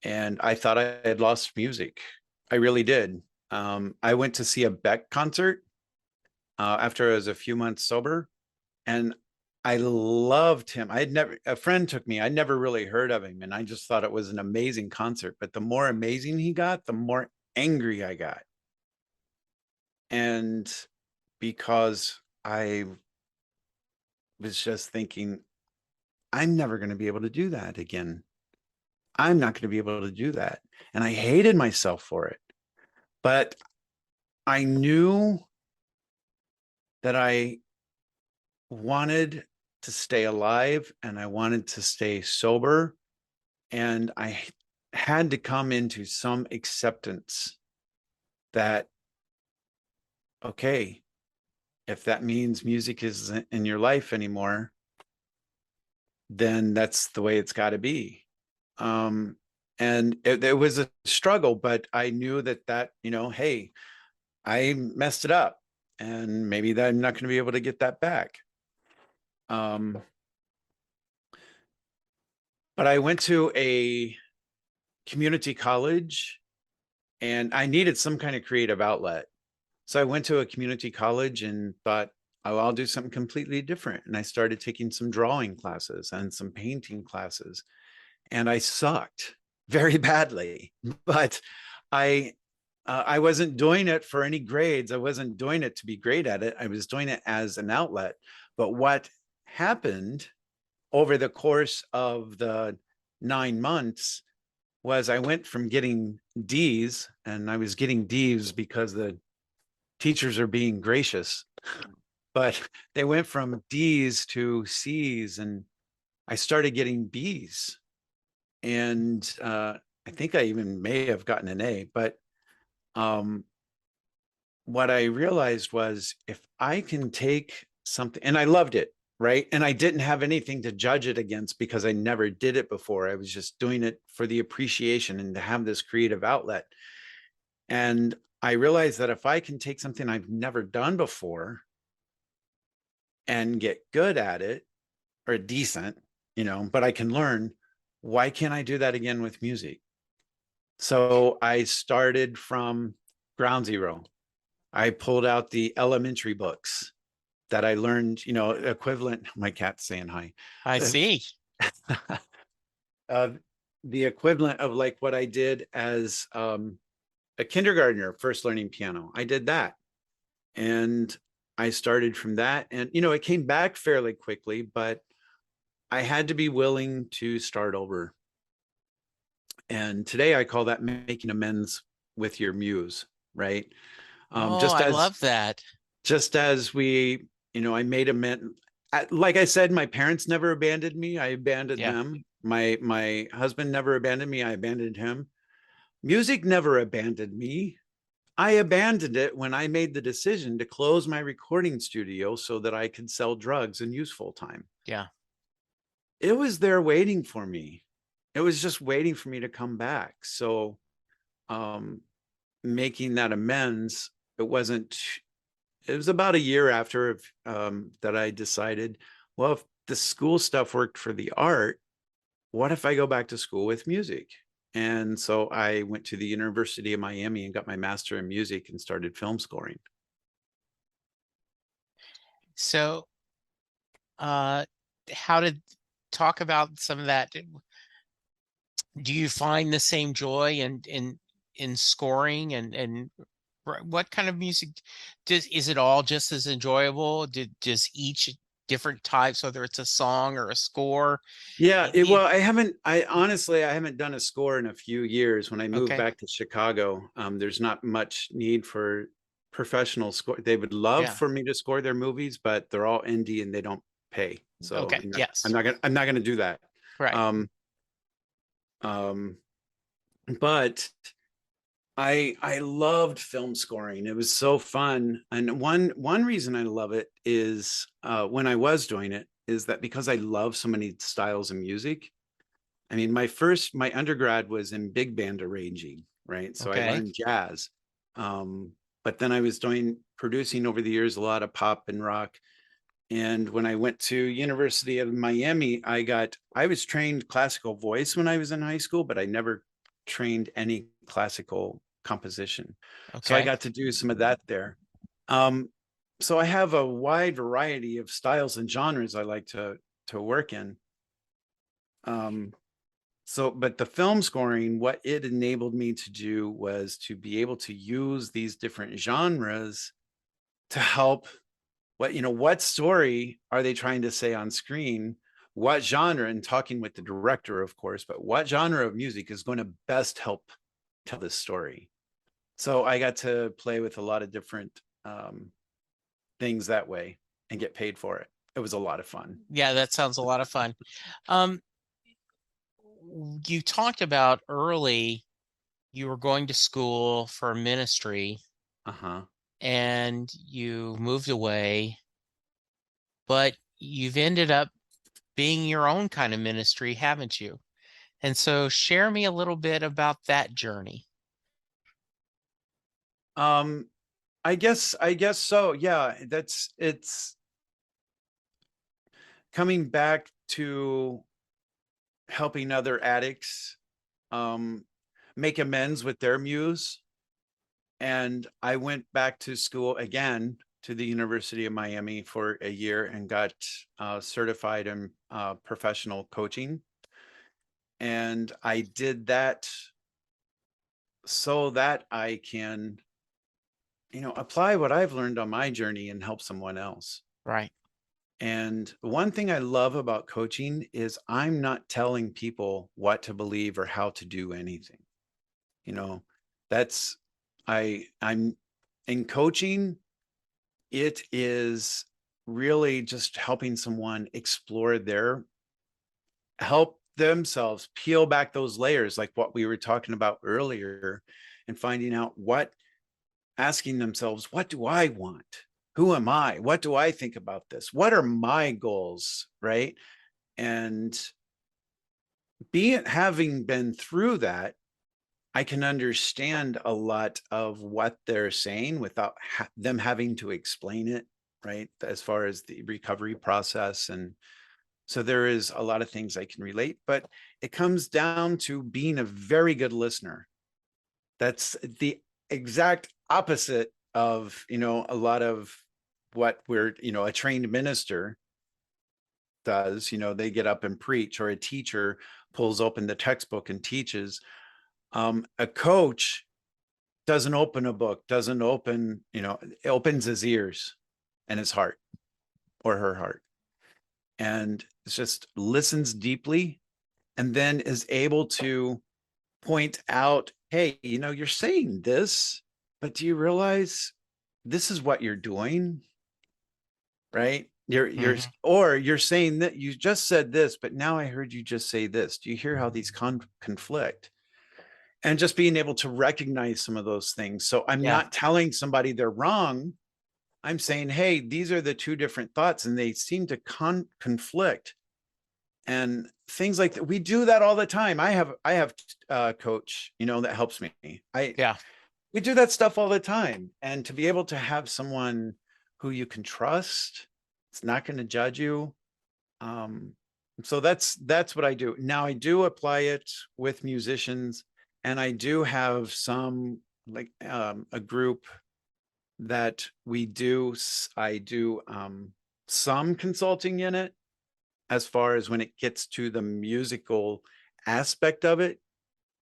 [SPEAKER 1] And I thought I had lost music. I really did. I went to see a Beck concert after I was a few months sober, and I loved him. A friend took me. I'd never really heard of him, and I just thought it was an amazing concert. But the more amazing he got, the more angry I got. And because I was just thinking, I'm never going to be able to do that again. I'm not going to be able to do that. And I hated myself for it. But I knew that I wanted to stay alive and I wanted to stay sober. And I had to come into some acceptance that, okay, if that means music isn't in your life anymore, then that's the way it's got to be. Um, and it was a struggle, but I knew that, hey, I messed it up and maybe that I'm not going to be able to get that back. Um, But I went to a community college and I needed some kind of creative outlet. So I went to a community college and thought, oh, I'll do something completely different. And I started taking some drawing classes and some painting classes. And I sucked very badly, but I I wasn't doing it for any grades. I wasn't doing it to be great at it. I was doing it as an outlet. But what happened over the course of the 9 months was I went from getting D's, and I was getting D's because the teachers are being gracious, but they went from D's to C's, and I started getting B's. And I think I even may have gotten an A, but um, what I realized was if I can take something, and I loved it, right? And I didn't have anything to judge it against because I never did it before. I was just doing it for the appreciation and to have this creative outlet. And I realized that if I can take something I've never done before and get good at it or decent, but I can learn, why can't I do that again with music? So I started from ground zero. I pulled out the elementary books that I learned, equivalent. My cat's saying hi.
[SPEAKER 2] I
[SPEAKER 1] Uh,
[SPEAKER 2] see.
[SPEAKER 1] uh, the equivalent of like what I did as a kindergartner, first learning piano. I did that. And I started from that. And, it came back fairly quickly, but I had to be willing to start over. And today I call that making amends with your muse, right?
[SPEAKER 2] Oh,
[SPEAKER 1] Just
[SPEAKER 2] I
[SPEAKER 1] as
[SPEAKER 2] love that.
[SPEAKER 1] we, I made amends. Like I said, my parents never abandoned me. I abandoned
[SPEAKER 2] Yeah.
[SPEAKER 1] them. My husband never abandoned me. I abandoned him. Music never abandoned me. I abandoned it when I made the decision to close my recording studio so that I could sell drugs and use full time.
[SPEAKER 2] Yeah.
[SPEAKER 1] It was there waiting for me. It was just waiting for me to come back. So um, making that amends, it wasn't, it was about a year after that I decided, well, if the school stuff worked for the art, what if I go back to school with music? And so I went to the University of Miami and got my master in music and started film scoring.
[SPEAKER 2] So, uh, how did talk about some of that? Do you find the same joy in scoring and what kind of music is it all just as enjoyable? Does each different types, whether it's a song or a score?
[SPEAKER 1] Yeah,
[SPEAKER 2] It
[SPEAKER 1] I honestly, I haven't done a score in a few years. When I moved
[SPEAKER 2] okay.
[SPEAKER 1] back to Chicago, there's not much need for professional score. They would love
[SPEAKER 2] Yeah.
[SPEAKER 1] for me to score their movies, but they're all indie and they don't pay. So
[SPEAKER 2] Okay. Yes.
[SPEAKER 1] I'm not gonna do that.
[SPEAKER 2] Right.
[SPEAKER 1] Um, um, but I loved film scoring. It was so fun. And one reason I love it is when I was doing it is that because I love so many styles of music. I mean, my undergrad was in big band arranging, right? So I
[SPEAKER 2] Okay.
[SPEAKER 1] learned jazz. But then I was producing over the years a lot of pop and rock. And when I went to University of Miami, I was trained classical voice when I was in high school, but I never trained any classical composition. So I
[SPEAKER 2] Okay.
[SPEAKER 1] got to do some of that there. Um, so I have a wide variety of styles and genres I like to work in. Um, but the film scoring, what it enabled me to do was to be able to use these different genres to help what story are they trying to say on screen? What genre, and talking with the director, of course, but what genre of music is going to best help tell this story? So I got to play with a lot of different things that way and get paid for it. It was a lot of fun.
[SPEAKER 2] Yeah, that sounds a lot of fun. Um, you talked about early you were going to school for ministry
[SPEAKER 1] Uh-huh.
[SPEAKER 2] and you moved away, but you've ended up being your own kind of ministry, haven't you? And so share me a little bit about that journey.
[SPEAKER 1] Um, I guess so. Yeah, it's coming back to helping other addicts um, make amends with their muse. And I went back to school again to the University of Miami for a year and got certified in professional coaching. And I did that so that I can, apply what I've learned on my journey and help someone else.
[SPEAKER 2] Right.
[SPEAKER 1] And one thing I love about coaching is I'm not telling people what to believe or how to do anything. You know, that's I'm in coaching, it is really just helping someone explore help themselves peel back those layers, like what we were talking about earlier, and finding out asking themselves, what do I want? Who am I? What do I think about this? What are my goals? Right. And having been through that, I can understand a lot of what they're saying without them having to explain it, right? As far as the recovery process. And so there is a lot of things I can relate, but it comes down to being a very good listener. That's the exact opposite of, a lot of what a trained minister does. They get up and preach, or a teacher pulls open the textbook and teaches. A coach doesn't open a book, doesn't open, it opens his ears and his heart, or her heart. And it's just listens deeply, and then is able to point out, hey, you're saying this, but do you realize this is what you're doing? Right? Or you're saying that you just said this, but now I heard you just say this. Do you hear how these conflict? And just being able to recognize some of those things. So I'm
[SPEAKER 2] Yeah.
[SPEAKER 1] not telling somebody they're wrong. I'm saying, hey, these are the two different thoughts, and they seem to conflict. And things like that. We do that all the time. I have a coach, that helps me.
[SPEAKER 2] Yeah.
[SPEAKER 1] We do that stuff all the time. And to be able to have someone who you can trust, it's not going to judge you. So that's what I do. Now I do apply it with musicians, and I do have some, like a group that I do some consulting in it, as far as when it gets to the musical aspect of it.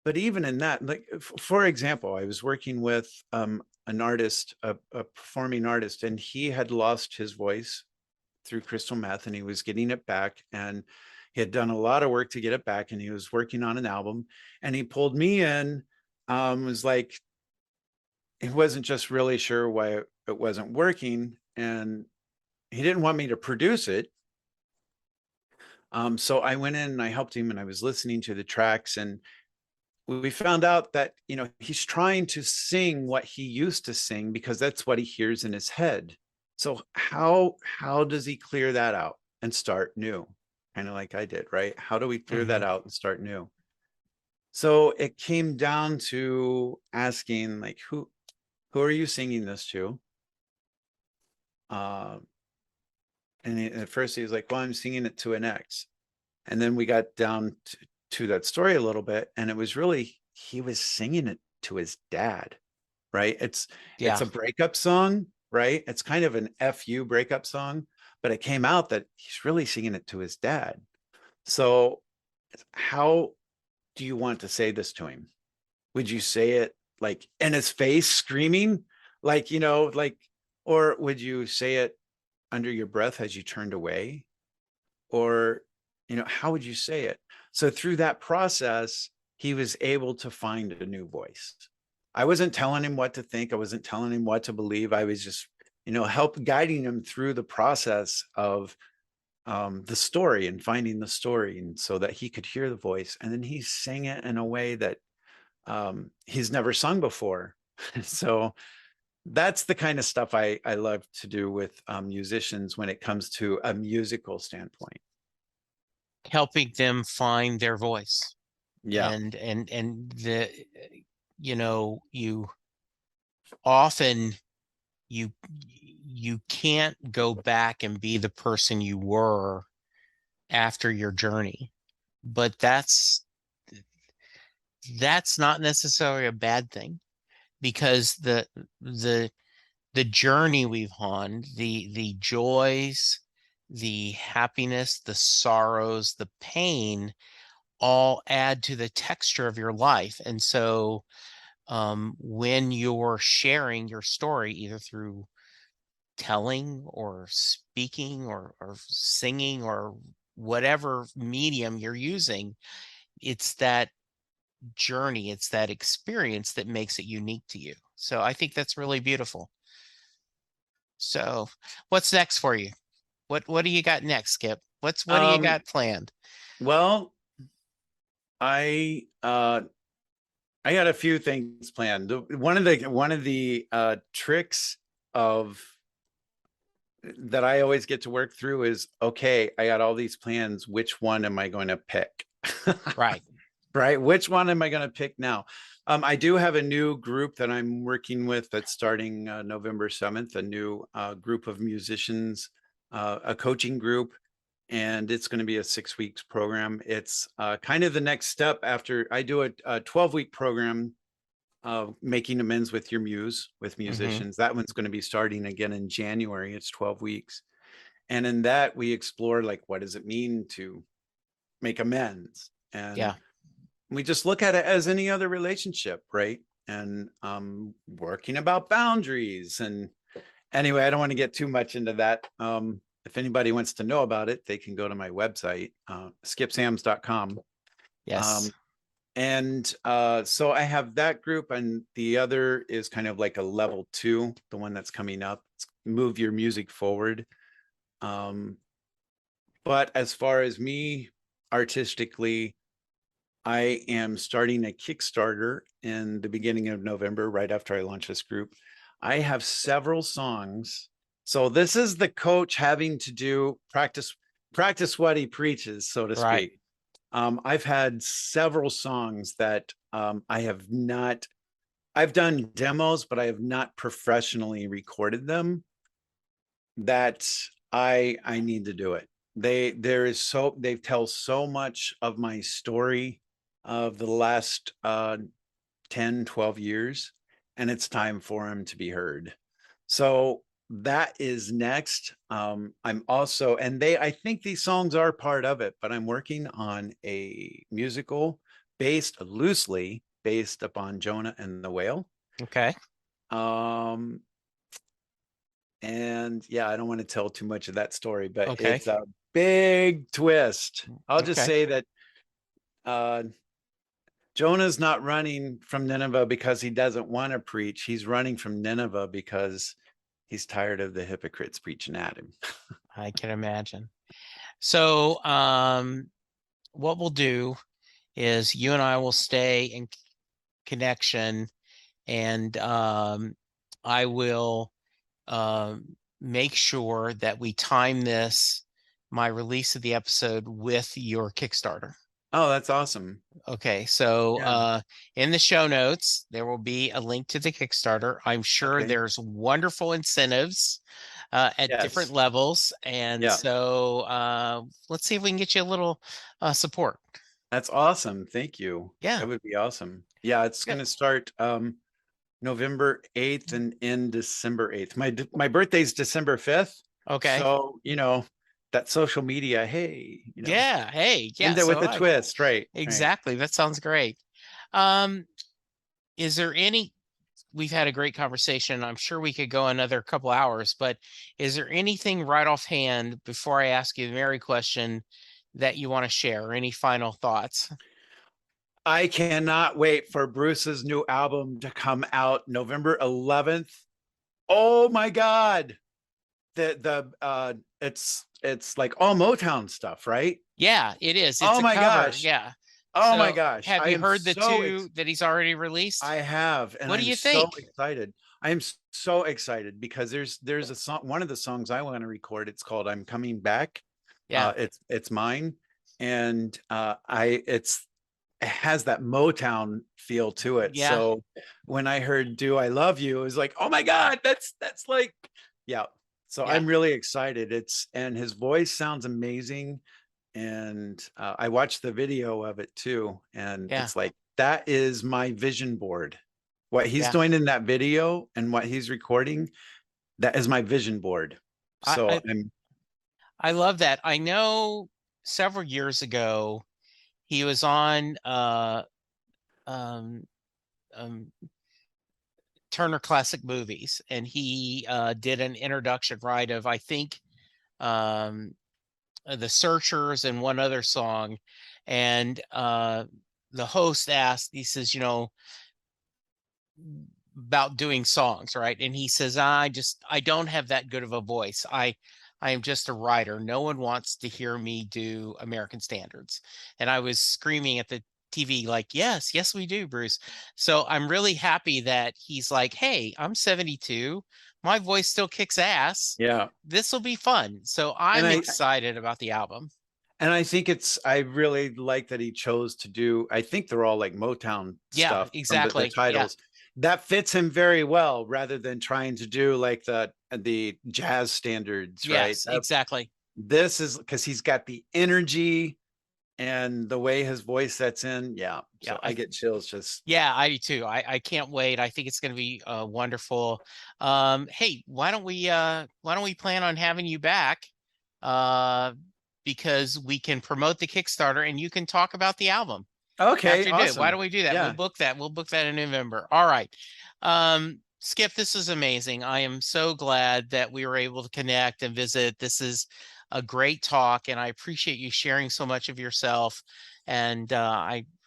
[SPEAKER 1] But even in that, like, for example, I was working with an artist, a performing artist, and he had lost his voice through crystal meth, and he was getting it back, and he had done a lot of work to get it back, and he was working on an album, and he pulled me in. Was like, he wasn't just really sure why it wasn't working, and he didn't want me to produce it. So I went in and I helped him, and I was listening to the tracks, and we found out that, he's trying to sing what he used to sing because that's what he hears in his head. So how does he clear that out and start new? Kind of like I did, right? How do we clear that out and start new? So it came down to asking, like, who are you singing this to? And at first he was like, well, I'm singing it to an ex. And then we got down to that story a little bit, and it was really, he was singing it to his dad, right? It's a breakup song, right? It's kind of an FU breakup song, but it came out that he's really singing it to his dad. So how do you want to say this to him? Would you say it like in his face screaming, like, or would you say it under your breath as you turned away? Or, how would you say it? So through that process, he was able to find a new voice. I wasn't telling him what to think. I wasn't telling him what to believe. I was just, guiding him through the process of the story, and finding the story, and so that he could hear the voice. And then he sang it in a way that he's never sung before. So that's the kind of stuff I love to do with musicians when it comes to a musical standpoint.
[SPEAKER 2] Helping them find their voice.
[SPEAKER 1] Yeah.
[SPEAKER 2] And the, you often, you can't go back and be the person you were after your journey. but that's not necessarily a bad thing, because the the journey we've on, the joys, the happiness, the sorrows, the pain, all add to the texture of your life. And so when you're sharing your story, either through telling or speaking or singing or whatever medium you're using, it's that journey, it's that experience that makes it unique to you. So I think that's really beautiful. So what's next for you? What do you got next, Skip? What do you
[SPEAKER 1] Um,
[SPEAKER 2] got planned?
[SPEAKER 1] well, I I got a few things planned. One of the tricks of that I always get to work through is, okay, I got all these plans. Which one am I going to pick?
[SPEAKER 2] Right.
[SPEAKER 1] Right? Which one am I going to pick now? I do have a new group that I'm working with that's starting November 7th, a new group of musicians, a coaching group, and it's going to be a 6 weeks program. It's kind of the next step after I do a 12-week program, making amends with your muse with
[SPEAKER 2] Mm-hmm.
[SPEAKER 1] musicians. That one's going to be starting again in January. It's 12 weeks. And in that, we explore, like, what does it mean to make amends? And
[SPEAKER 2] Yeah.
[SPEAKER 1] we just look at it as any other relationship, right? And working about boundaries. And anyway, I don't want to get too much into that. If anybody wants to know about it, they can go to my website, skipsams.com.
[SPEAKER 2] Yes.
[SPEAKER 1] And so I have that group, and the other is kind of like a level 2, the one that's coming up. It's move your music forward. Um, but as far as me artistically, I am starting a Kickstarter in the beginning of November, right after I launch this group. I have several songs. So this is the coach having to do practice what he preaches, so to
[SPEAKER 2] Right.
[SPEAKER 1] speak. I've had several songs that I've done demos, but I have not professionally recorded them, that I need to do it. They tell so much of my story of the last 10, 12 years, and it's time for them to be heard. So that is next. I'm also, and I think these songs are part of it, but I'm working on a musical loosely based upon Jonah and the Whale.
[SPEAKER 2] Okay.
[SPEAKER 1] Um, and yeah, I don't want to tell too much of that story, but
[SPEAKER 2] Okay.
[SPEAKER 1] it's a big twist. I'll just
[SPEAKER 2] Okay.
[SPEAKER 1] say that uh, Jonah's not running from Nineveh because he doesn't want to preach. He's running from Nineveh because he's tired of the hypocrites preaching at him.
[SPEAKER 2] I can imagine. So what we'll do is you and I will stay in connection, and I will make sure that we time my release of the episode with your Kickstarter.
[SPEAKER 1] Oh, that's awesome.
[SPEAKER 2] Okay, so
[SPEAKER 1] Yeah.
[SPEAKER 2] in the show notes, there will be a link to the Kickstarter. I'm sure
[SPEAKER 1] Okay.
[SPEAKER 2] there's wonderful incentives at different
[SPEAKER 1] Yes.
[SPEAKER 2] levels. And
[SPEAKER 1] Yeah.
[SPEAKER 2] so let's see if we can get you a little support.
[SPEAKER 1] That's awesome. Thank you.
[SPEAKER 2] Yeah,
[SPEAKER 1] That would be awesome. Yeah, it's
[SPEAKER 2] good.
[SPEAKER 1] going to start November 8th and end December 8th. My birthday's December 5th.
[SPEAKER 2] Okay.
[SPEAKER 1] So, that social media, hey,
[SPEAKER 2] Yeah. Hey, yeah.
[SPEAKER 1] end it with
[SPEAKER 2] So
[SPEAKER 1] a
[SPEAKER 2] I
[SPEAKER 1] twist, right? Right.
[SPEAKER 2] exactly. That sounds great. Um, is there we've had a great conversation. I'm sure we could go another couple hours, but is there anything right offhand before I ask you the Mary question that you want to share? Any final thoughts?
[SPEAKER 1] I cannot wait for Bruce's new album to come out November 11th. Oh my God. It's like all Motown stuff, right?
[SPEAKER 2] Yeah, it is. It's
[SPEAKER 1] Oh
[SPEAKER 2] a
[SPEAKER 1] my
[SPEAKER 2] cover.
[SPEAKER 1] gosh.
[SPEAKER 2] Yeah.
[SPEAKER 1] Oh my
[SPEAKER 2] So
[SPEAKER 1] gosh.
[SPEAKER 2] have
[SPEAKER 1] I
[SPEAKER 2] you
[SPEAKER 1] am
[SPEAKER 2] heard the
[SPEAKER 1] so
[SPEAKER 2] two that he's already released?
[SPEAKER 1] I have, and
[SPEAKER 2] What do
[SPEAKER 1] I'm
[SPEAKER 2] you
[SPEAKER 1] so
[SPEAKER 2] think?
[SPEAKER 1] excited. I am so excited because there's a song, one of the songs I want to record. It's called "I'm Coming Back."
[SPEAKER 2] Yeah.
[SPEAKER 1] It's mine, and it has that Motown feel to it.
[SPEAKER 2] Yeah.
[SPEAKER 1] So when I heard "Do I Love You," it was like, oh my God, that's like, yeah. So
[SPEAKER 2] Yeah.
[SPEAKER 1] I'm really excited. And his voice sounds amazing. and I watched the video of it too, and
[SPEAKER 2] Yeah.
[SPEAKER 1] it's like that is my vision board. What he's
[SPEAKER 2] Yeah.
[SPEAKER 1] doing in that video and what he's recording, that is my vision board.
[SPEAKER 2] I,
[SPEAKER 1] So
[SPEAKER 2] I,
[SPEAKER 1] I'm
[SPEAKER 2] I love that. I know several years ago he was on um, um, Turner Classic Movies, and he did an introduction, right, of I think um, The Searchers and one other song, and the host asked, he says, about doing songs, right? And he says, I don't have that good of a voice. I am just a writer. No one wants to hear me do American standards. And I was screaming at the TV like, yes, yes, we do, Bruce. So I'm really happy that he's like, hey, I'm 72. My voice still kicks ass.
[SPEAKER 1] yeah.
[SPEAKER 2] This will be fun. So
[SPEAKER 1] And
[SPEAKER 2] I'm
[SPEAKER 1] I
[SPEAKER 2] excited about the album.
[SPEAKER 1] and I think I really like that he chose to do, I think they're all like Motown
[SPEAKER 2] Yeah,
[SPEAKER 1] stuff from the
[SPEAKER 2] exactly. Yeah.
[SPEAKER 1] titles. That fits him very well rather than trying to do like the jazz standards, right?
[SPEAKER 2] Yes, exactly.
[SPEAKER 1] This is because he's got the energy and the way his voice sets in. Yeah.
[SPEAKER 2] Yeah.
[SPEAKER 1] So I get chills just
[SPEAKER 2] Yeah, I do too. I can't wait. I think it's going to be wonderful. Hey, why don't we plan on having you back? Uh, because we can promote the Kickstarter and you can talk about the album
[SPEAKER 1] okay.
[SPEAKER 2] after you do it. Why
[SPEAKER 1] Awesome.
[SPEAKER 2] don't we do that? We'll
[SPEAKER 1] Yeah.
[SPEAKER 2] book that. We'll book that in November. All right. Skip, this is amazing. I am so glad that we were able to connect and visit. This is a great talk, and I appreciate you sharing so much of yourself. And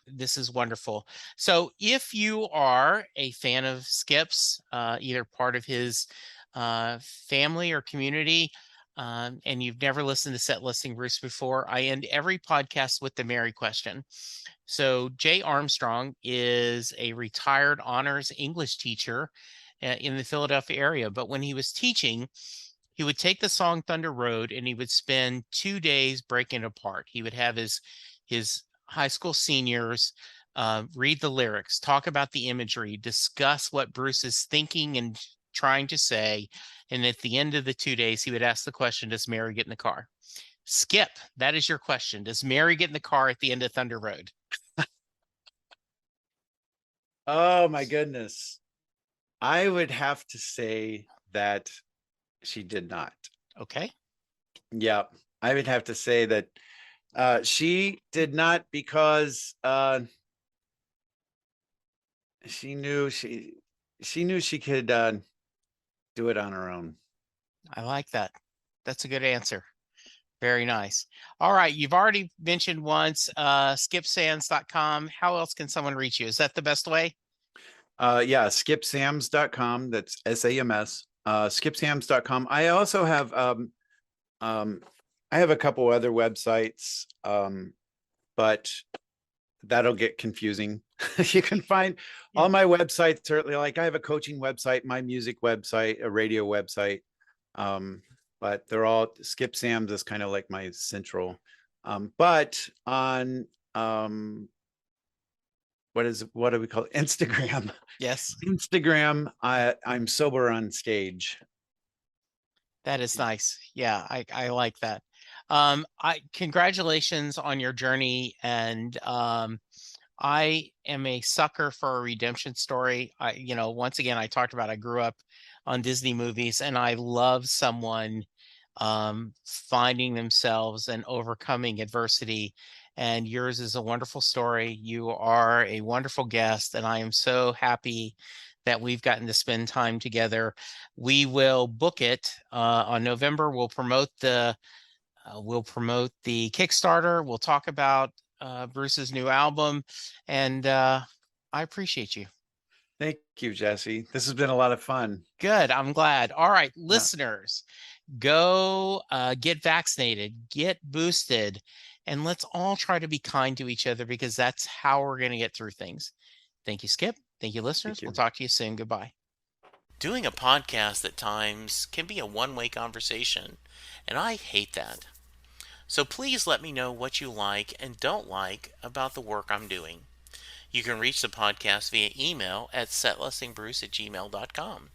[SPEAKER 2] this is wonderful. So, if you are a fan of Skip's, either part of his family or community, and you've never listened to Set Listing Bruce before, I end every podcast with the Mary question. So Jay Armstrong is a retired honors English teacher in the Philadelphia area. But when he was teaching, he would take the song Thunder Road and he would spend 2 days breaking it apart. He would have his high school seniors read the lyrics, talk about the imagery, discuss what Bruce is thinking and trying to say. And at the end of the 2 days, he would ask the question, does Mary get in the car? Skip, that is your question. Does Mary get in the car at the end of Thunder Road?
[SPEAKER 1] Oh my goodness. I would have to say that she did not.
[SPEAKER 2] Okay.
[SPEAKER 1] Yeah. I would have to say that she did not because she knew she knew she could do it on her own.
[SPEAKER 2] I like that. That's a good answer. Very nice. All right. You've already mentioned once skipsands.com. How else can someone reach you? Is that the best way?
[SPEAKER 1] Yeah, skipsams.com. That's SAMS. Skipsams.com. I also have um I have a couple other websites, but that'll get confusing. You can find
[SPEAKER 2] Yeah.
[SPEAKER 1] all my websites are like I have a coaching website, my music website, a radio website. But they're all Skip Sam's is kind of like my central. But on what do we call it? Instagram.
[SPEAKER 2] Yes.
[SPEAKER 1] Instagram, I'm sober on stage.
[SPEAKER 2] That is nice. Yeah, I like that. I congratulations on your journey, and I am a sucker for a redemption story. Once again, I talked about I grew up on Disney movies, and I love someone finding themselves and overcoming adversity. And yours is a wonderful story. You are a wonderful guest, and I am so happy that we've gotten to spend time together. We will book it on November. We'll promote the Kickstarter. We'll talk about Bruce's new album, and I appreciate you.
[SPEAKER 1] Thank you, Jesse. This has been a lot of fun.
[SPEAKER 2] Good. I'm glad. All right,
[SPEAKER 1] Yeah.
[SPEAKER 2] listeners, go get vaccinated, get boosted, and let's all try to be kind to each other because that's how we're going to get through things. Thank you, Skip. Thank you, listeners.
[SPEAKER 1] Thank you.
[SPEAKER 2] We'll talk to you soon. Goodbye. Doing a podcast at times can be a one-way conversation, and I hate that. So please let me know what you like and don't like about the work I'm doing. You can reach the podcast via email at setlistingbruce@gmail.com.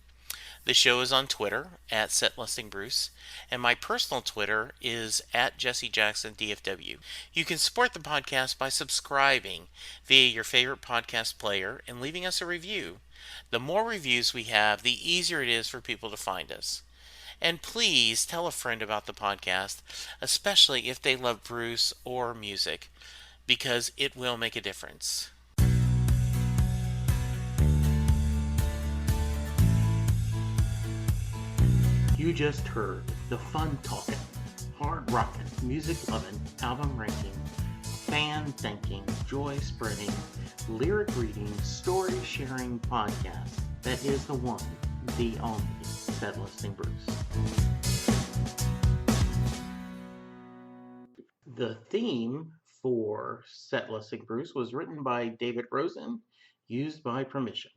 [SPEAKER 2] The show is on Twitter at SetListingBruce, and my personal Twitter is at Jesse Jackson DFW. You can support the podcast by subscribing via your favorite podcast player and leaving us a review. The more reviews we have, the easier it is for people to find us. And please tell a friend about the podcast, especially if they love Bruce or music, because it will make a difference. You just heard the fun talking, hard rocking, music loving, album ranking, fan thinking, joy spreading, lyric reading, story sharing podcast that is the one, the only Set Listing Bruce. The theme for Set Listing Bruce was written by David Rosen, used by permission.